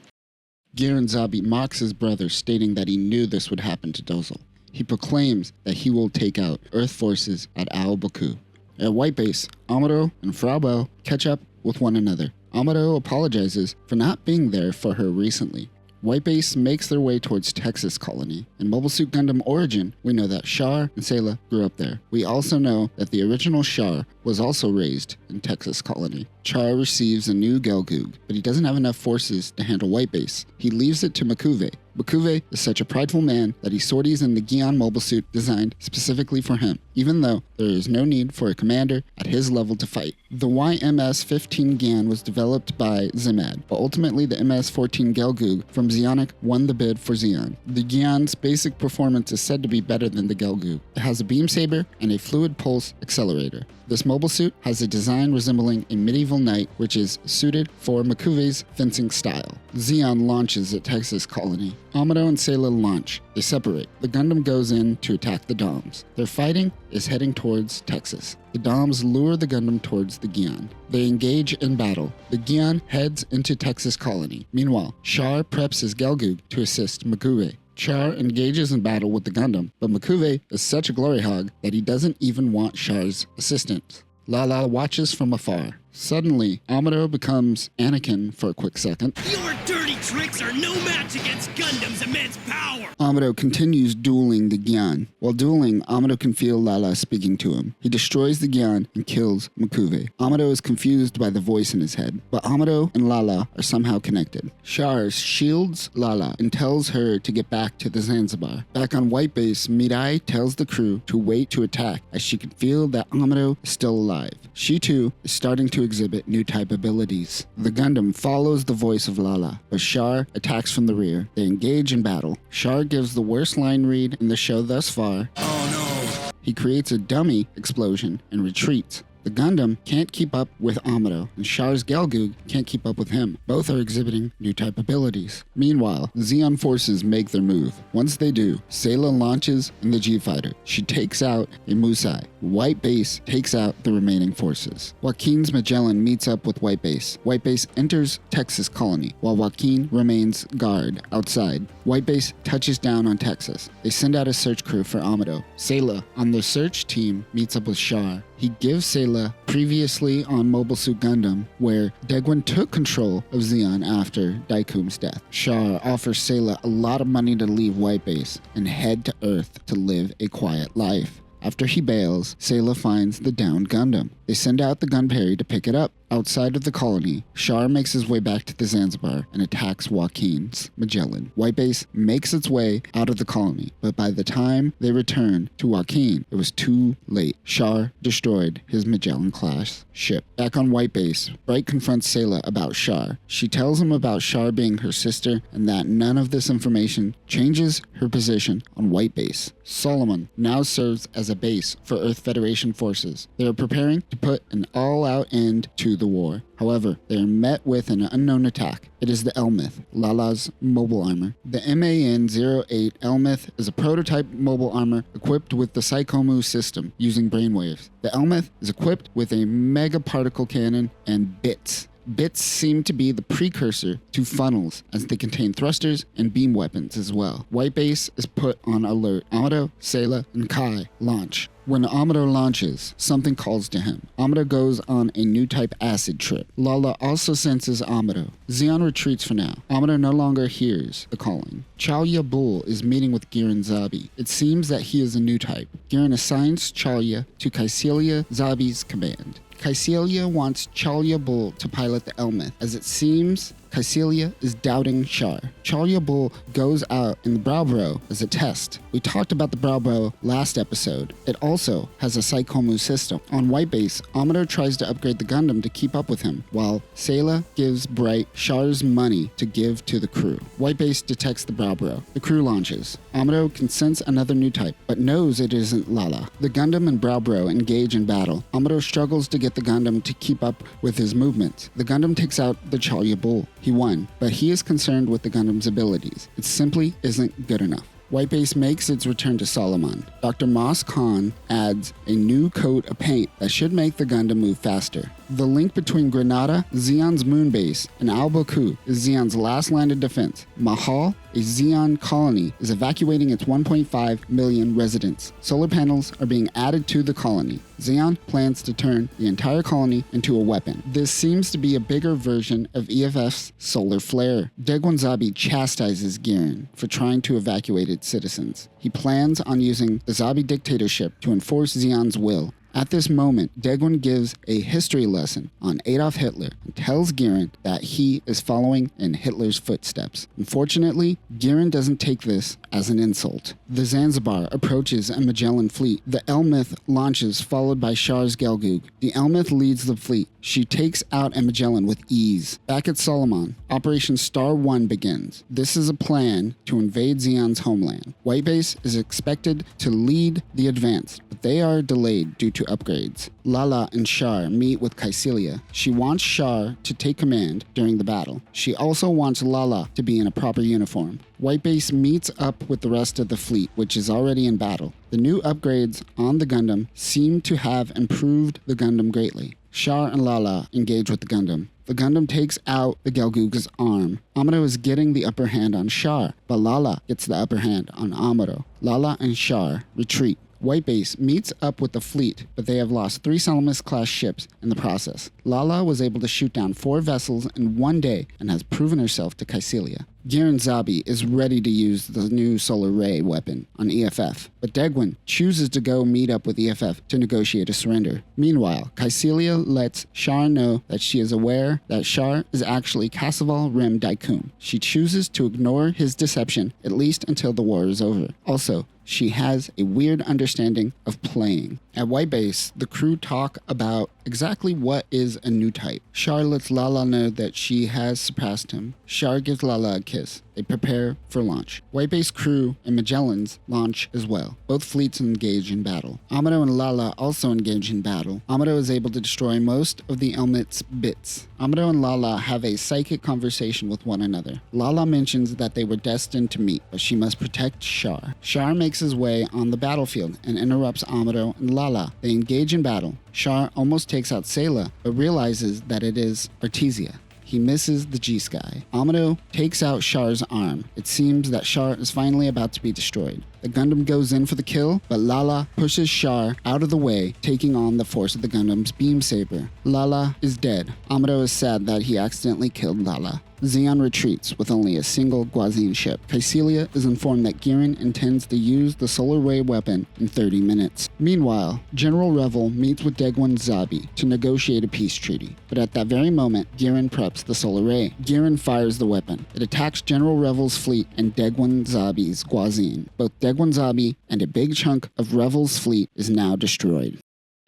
Garen Zabi mocks his brother, stating that he knew this would happen to Dozel. He proclaims that he will take out Earth forces at Baoa Qu. At White Base, Amuro and Frau catch up with one another. Amuro apologizes for not being there for her recently. White Base makes their way towards Texas Colony. In Mobile Suit Gundam Origin, we know that Char and Sayla grew up there. We also know that the original Char was also raised in Texas Colony. Char receives a new Gelgoog, but he doesn't have enough forces to handle White Base. He leaves it to Makuve. Makuve is such a prideful man that he sorties in the Gion mobile suit designed specifically for him, even though there is no need for a commander at his level to fight. The YMS-15 Gion was developed by Zimad, but ultimately the MS-14 Gelgoog from Zeonic won the bid for Zeon. The Gion's basic performance is said to be better than the Gelgoog. It has a beam saber and a fluid pulse accelerator. This mobile suit has a design resembling a medieval knight, which is suited for Makuve's fencing style. Zeon launches at Texas Colony. Amuro and Sayla launch. They separate. The Gundam goes in to attack the Doms. Their fighting is heading towards Texas. The Doms lure the Gundam towards the Gion. They engage in battle. The Gion heads into Texas Colony. Meanwhile, Char preps his Gelgoog to assist Makuve. Char engages in battle with the Gundam, but Makuve is such a glory hog that he doesn't even want Char's assistance. Lalah watches from afar. Suddenly, Amuro becomes Anakin for a quick second. Your dirty tricks are no match against Gundam's immense power! Amuro continues dueling the Gion. While dueling, Amuro can feel Lalah speaking to him. He destroys the Gion and kills Makuve. Amuro is confused by the voice in his head, but Amuro and Lalah are somehow connected. Char shields Lalah and tells her to get back to the Zanzibar. Back on White Base, Mirai tells the crew to wait to attack as she can feel that Amuro is still alive. She too is starting to exhibit new type abilities. The Gundam follows the voice of Lalah, but Char attacks from the rear. They engage in battle. Char gives the worst line read in the show thus far. Oh no! He creates a dummy explosion and retreats. The Gundam can't keep up with Amuro, and Char's Gelgoog can't keep up with him. Both are exhibiting new type abilities. Meanwhile, the Zeon forces make their move. Once they do, Sayla launches in the G-Fighter. She takes out a Musai. White Base takes out the remaining forces. Joaquin's Magellan meets up with White Base. White Base enters Texas Colony, while Joaquin remains guard outside. White Base touches down on Texas. They send out a search crew for Amuro. Sayla, on the search team, meets up with Char. He gives Sayla previously on Mobile Suit Gundam, where Degwin took control of Zeon after Daikum's death. Char offers Sayla a lot of money to leave White Base and head to Earth to live a quiet life. After he bails, Sayla finds the downed Gundam. They send out the Gunperry to pick it up. Outside of the colony, Char makes his way back to the Zanzibar and attacks Joaquin's Magellan. White Base makes its way out of the colony, but by the time they return to Joaquin, it was too late. Char destroyed his Magellan-class ship. Back on White Base, Bright confronts Sayla about Char. She tells him about Char being her sister and that none of this information changes her position on White Base. Solomon now serves as a base for Earth Federation forces. They are preparing to put an all-out end to the war. However, they are met with an unknown attack. It is the Elmith, Lalah's mobile armor. The MAN-08 Elmith is a prototype mobile armor equipped with the Psychomu system using brainwaves. The Elmith is equipped with a mega particle cannon and bits. Bits seem to be the precursor to funnels, as they contain thrusters and beam weapons as well. White Base is put on alert. Amuro, Sayla, and Kai launch. When Amuro launches, something calls to him. Amuro goes on a new type acid trip. Lalah also senses Amuro. Zeon retreats for now. Amuro no longer hears the calling. Chalya Bull is meeting with Garma Zabi. It seems that he is a new type. Garma assigns Chalya to Doze Zabi's command. Kycelia wants Chalya Bull to pilot the Elmith, as it seems Kycelia is doubting Char. Chalya Bull goes out in the Browbro as a test. We talked about the Browbro last episode. It also has a Psychomu system. On White Base, Amuro tries to upgrade the Gundam to keep up with him, while Sayla gives Bright Char's money to give to the crew. White Base detects the Browbro. The crew launches. Amuro can sense another new type, but knows it isn't Lalah. The Gundam and Browbro engage in battle. Amuro struggles to get the Gundam to keep up with his movements. The Gundam takes out the Chalya Bull. He won, but he is concerned with the Gundam's abilities. It simply isn't good enough. White Base makes its return to Solomon. Dr. Moss Khan adds a new coat of paint that should make the Gundam move faster. The link between Grenada, Zeon's moon base, and Baoa Qu is Zeon's last line of defense. Mahal, a Zeon colony, is evacuating its 1.5 million residents. Solar panels are being added to the colony. Zeon plans to turn the entire colony into a weapon. This seems to be a bigger version of EFF's solar flare. Degwin Zabi chastises Giran for trying to evacuate its citizens. He plans on using the Zabi dictatorship to enforce Zeon's will. At this moment, Degwin gives a history lesson on Adolf Hitler and tells Giran that he is following in Hitler's footsteps. Unfortunately, Giran doesn't take this as an insult. The Zanzibar approaches a Magellan fleet. The Elmith launches, followed by Char's Gelgoog. The Elmith leads the fleet. She takes out a Magellan with ease. Back at Solomon, Operation Star 1 begins. This is a plan to invade Zeon's homeland. White Base is expected to lead the advance, but they are delayed due to to upgrades. Lalah and Char meet with Kycilia. She wants Char to take command during the battle. She also wants Lalah to be in a proper uniform. Whitebase meets up with the rest of the fleet, which is already in battle. The new upgrades on the Gundam seem to have improved the Gundam greatly. Char and Lalah engage with the Gundam. The Gundam takes out the Gelgoog's arm. Amuro is getting the upper hand on Char, but Lalah gets the upper hand on Amuro. Lalah and Char retreat. Whitebase meets up with the fleet, but they have lost 3 Salamis-class ships in the process. Lalah was able to shoot down 4 vessels in one day and has proven herself to Kycilia. Garma Zabi is ready to use the new solar ray weapon on EFF, but Degwin chooses to go meet up with EFF to negotiate a surrender. Meanwhile, Kycilia lets Char know that she is aware that Char is actually Casaval Rim Daikun. She chooses to ignore his deception, at least until the war is over. Also, she has a weird understanding of playing. At Whitebase, the crew talk about exactly what is a new type. Char lets Lalah know that she has surpassed him. Char gives Lalah a kiss. They prepare for launch. Whitebase crew and Magellan's launch as well. Both fleets engage in battle. Amuro and Lalah also engage in battle. Amuro is able to destroy most of the Elmit's bits. Amuro and Lalah have a psychic conversation with one another. Lalah mentions that they were destined to meet, but she must protect Char. Char makes his way on the battlefield and interrupts Amuro and Lalah. They engage in battle. Char almost takes out Sayla, but realizes that it is Artesia. He misses the G-Sky. Amuro takes out Char's arm. It seems that Char is finally about to be destroyed. The Gundam goes in for the kill, but Lalah pushes Char out of the way, taking on the force of the Gundam's beam saber. Lalah is dead. Amuro is sad that he accidentally killed Lalah. Zeon retreats with only a single Guazine ship. Kycilia is informed that Giran intends to use the solar ray weapon in 30 minutes. Meanwhile, General Revel meets with Degwin Zabi to negotiate a peace treaty. But at that very moment, Giran preps the solar ray. Giran fires the weapon. It attacks General Revel's fleet and Degwin Zabi's Guazine. Both Degwin Zabi and a big chunk of Revel's fleet is now destroyed.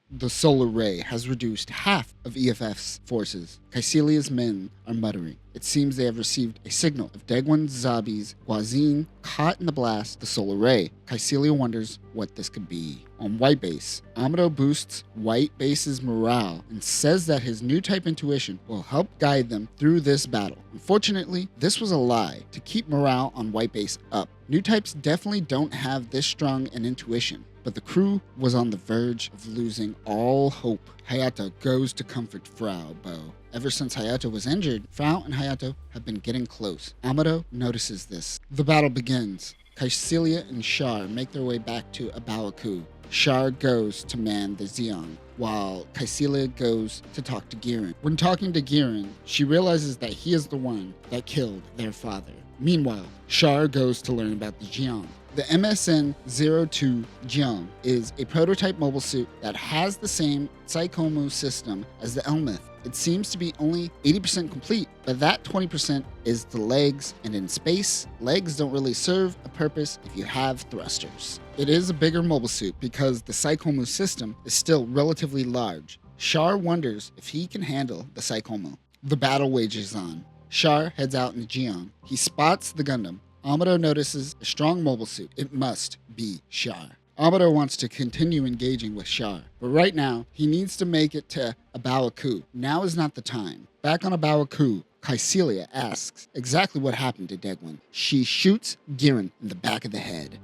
The solar ray has reduced half of EFF's forces. Kycilia's men are muttering. It seems they have received a signal of Degwin Zabi's Guazine caught in the blast the solar ray. Kycilia wonders what this could be. On Whitebase, Amuro boosts Whitebase's morale and says that his new type intuition will help guide them through this battle. Unfortunately, this was a lie to keep morale on Whitebase up. New types definitely don't have this strong an intuition, but the crew was on the verge of losing all hope. Hayato goes to comfort Frau Bo. Ever since Hayato was injured, Frau and Hayato have been getting close. Amuro notices this. The battle begins. Kycilia and Char make their way back to Baoa Qu. Char goes to man the Zeon, while Kycilia goes to talk to Giran. When talking to Giran, she realizes that he is the one that killed their father. Meanwhile, Char goes to learn about the Jiang. The MSN-02 Jiang is a prototype mobile suit that has the same Psychomu system as the Elmith. It seems to be only 80% complete, but that 20% is the legs, and in space, legs don't really serve a purpose if you have thrusters. It is a bigger mobile suit because the Psychomu system is still relatively large. Char wonders if he can handle the Psychomu. The battle wages on. Char heads out in the Jiang. He spots the Gundam. Amuro notices a strong mobile suit. It must be Char. Amuro wants to continue engaging with Char, but right now, he needs to make it to Baoa Qu. Now is not the time. Back on Baoa Qu, Kycilia asks exactly what happened to Degwin. She shoots Giran in the back of the head.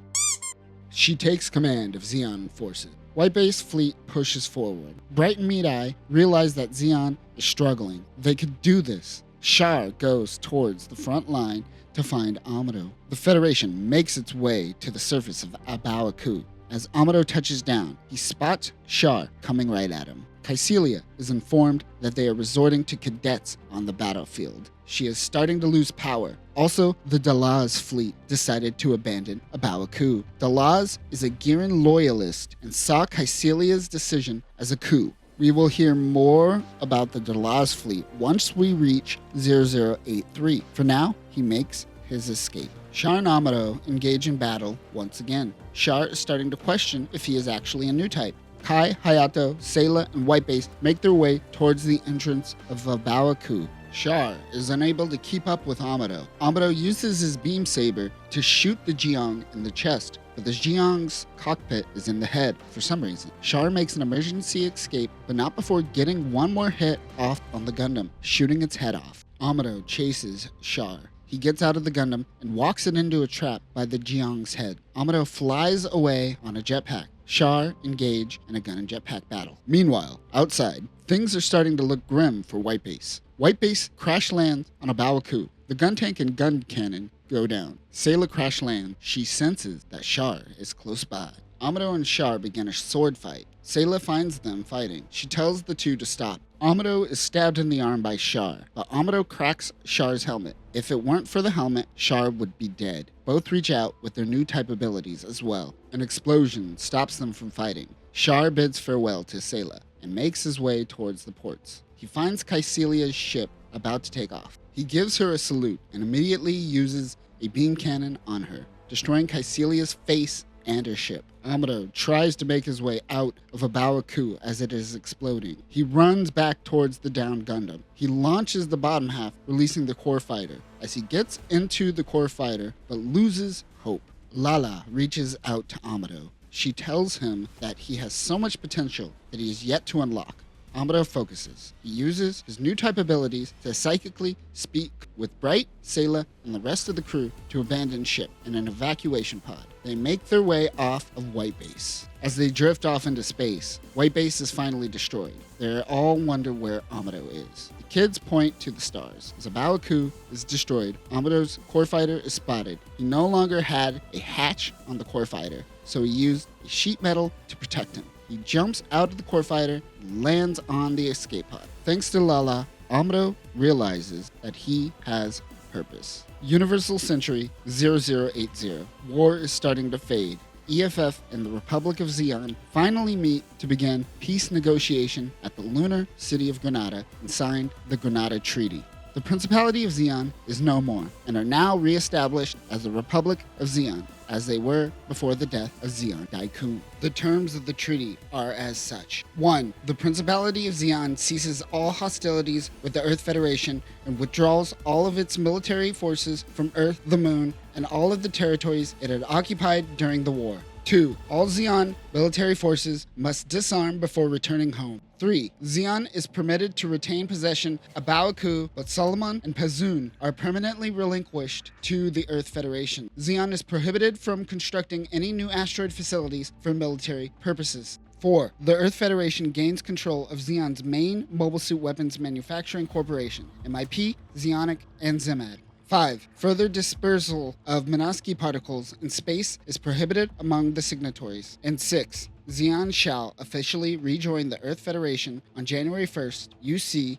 She takes command of Zeon forces. Whitebase fleet pushes forward. Bright and Meat-Eye realize that Zeon is struggling. They could do this. Char goes towards the front line to find Amuro. The Federation makes its way to the surface of Baoa Qu. As Amuro touches down, he spots Char coming right at him. Kycilia is informed that they are resorting to cadets on the battlefield. She is starting to lose power. Also, the Dalaz fleet decided to abandon Baoa Qu. Dalaz is a Giran loyalist and saw Kycilia's decision as a coup. We will hear more about the Dalaz fleet once we reach 0083. For now, he makes his escape. Char and Amuro engage in battle once again. Char is starting to question if he is actually a new type. Kai, Hayato, Sayla, and Whitebase make their way towards the entrance of Baoa Qu. Char is unable to keep up with Amuro. Amuro uses his beam saber to shoot the Jiang in the chest. but the Xiong's cockpit is in the head for some reason. Char makes an emergency escape, but not before getting one more hit off on the Gundam, shooting its head off. Amuro chases Char. He gets out of the Gundam and walks it into a trap by the Xiong's head. Amuro flies away on a jetpack. Char engage in a gun and jetpack battle. Meanwhile, outside, things are starting to look grim for White Base. White Base crash lands on a Baoa Qu. The gun tank and gun cannon go down. Sayla crash lands. She senses that Char is close by. Amuro and Char begin a sword fight. Sayla finds them fighting. She tells the two to stop. Amuro is stabbed in the arm by Char, but Amuro cracks Char's helmet. If it weren't for the helmet, Char would be dead. Both reach out with their new type abilities as well. An explosion stops them from fighting. Char bids farewell to Sayla and makes his way towards the ports. He finds Caecilia's ship about to take off. He gives her a salute and immediately uses a beam cannon on her, destroying Caecilia's face and her ship. Amuro tries to make his way out of a Baoa Qu as it is exploding. He runs back towards the downed Gundam. He launches the bottom half, releasing the core fighter. As he gets into the core fighter, but loses hope, Lalah reaches out to Amuro. She tells him that he has so much potential that he is yet to unlock. Amuro focuses. He uses his new type abilities to psychically speak with Bright, Sayla, and the rest of the crew to abandon ship in an evacuation pod. They make their way off of White Base. As they drift off into space, White Base is finally destroyed. They all wonder where Amuro is. The kids point to the stars. As a Baoa Qu is destroyed, Amuro's core fighter is spotted. He no longer had a hatch on the core fighter, so he used a sheet metal to protect him. He jumps out of the core fighter and lands on the escape pod. Thanks to Lalah, Amuro realizes that he has purpose. Universal Century 0080. War is starting to fade. EFF and the Republic of Zeon finally meet to begin peace negotiation at the lunar city of Granada and signed the Granada Treaty. The Principality of Zeon is no more and are now re-established as the Republic of Zeon, as they were before the death of Zeon Daikun. The terms of the treaty are as such. 1. The Principality of Zeon ceases all hostilities with the Earth Federation and withdraws all of its military forces from Earth, the Moon, and all of the territories it had occupied during the war. 2. All Zeon military forces must disarm before returning home. 3. Zeon is permitted to retain possession of Baoa Qu, but Solomon and Pazun are permanently relinquished to the Earth Federation. Zeon is prohibited from constructing any new asteroid facilities for military purposes. 4. The Earth Federation gains control of Zeon's main mobile suit weapons manufacturing corporation, MIP, Zeonic, and Zemad. 5. Further dispersal of Minovsky particles in space is prohibited among the signatories. And 6. Zeon shall officially rejoin the Earth Federation on January 1st, UC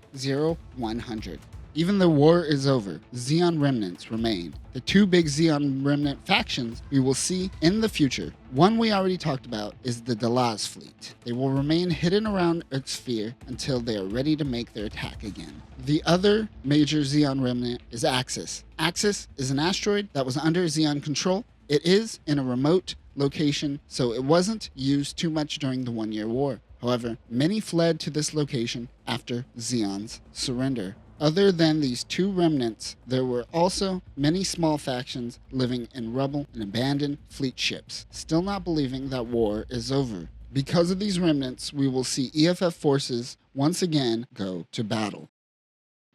0100. Even though war is over, Zeon remnants remain. The two big Zeon remnant factions we will see in the future. One we already talked about is the Dalaz fleet. They will remain hidden around Earth's sphere until they are ready to make their attack again. The other major Zeon remnant is Axis. Axis is an asteroid that was under Zeon control. It is in a remote location, so it wasn't used too much during the 1-year war. However, many fled to this location after Zeon's surrender. Other than these two remnants, there were also many small factions living in rubble and abandoned fleet ships, still not believing that war is over. Because of these remnants, we will see EFF forces once again go to battle.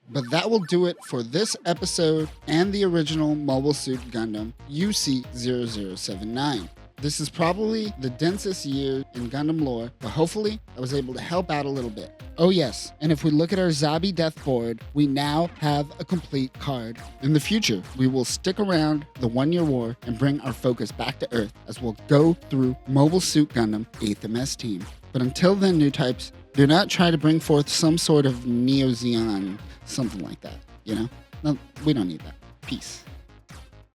But that will do it for this episode and the original Mobile Suit Gundam UC0079. This is probably the densest year in Gundam lore, but hopefully I was able to help out a little bit. Oh yes, and if we look at our Zabi death board, we now have a complete card. In the future, we will stick around the 1-year war and bring our focus back to Earth as we'll go through Mobile Suit Gundam 8th MS Team. But until then, Newtypes, do not try to bring forth some sort of Neo Zeon, something like that, you know? No, we don't need that. Peace.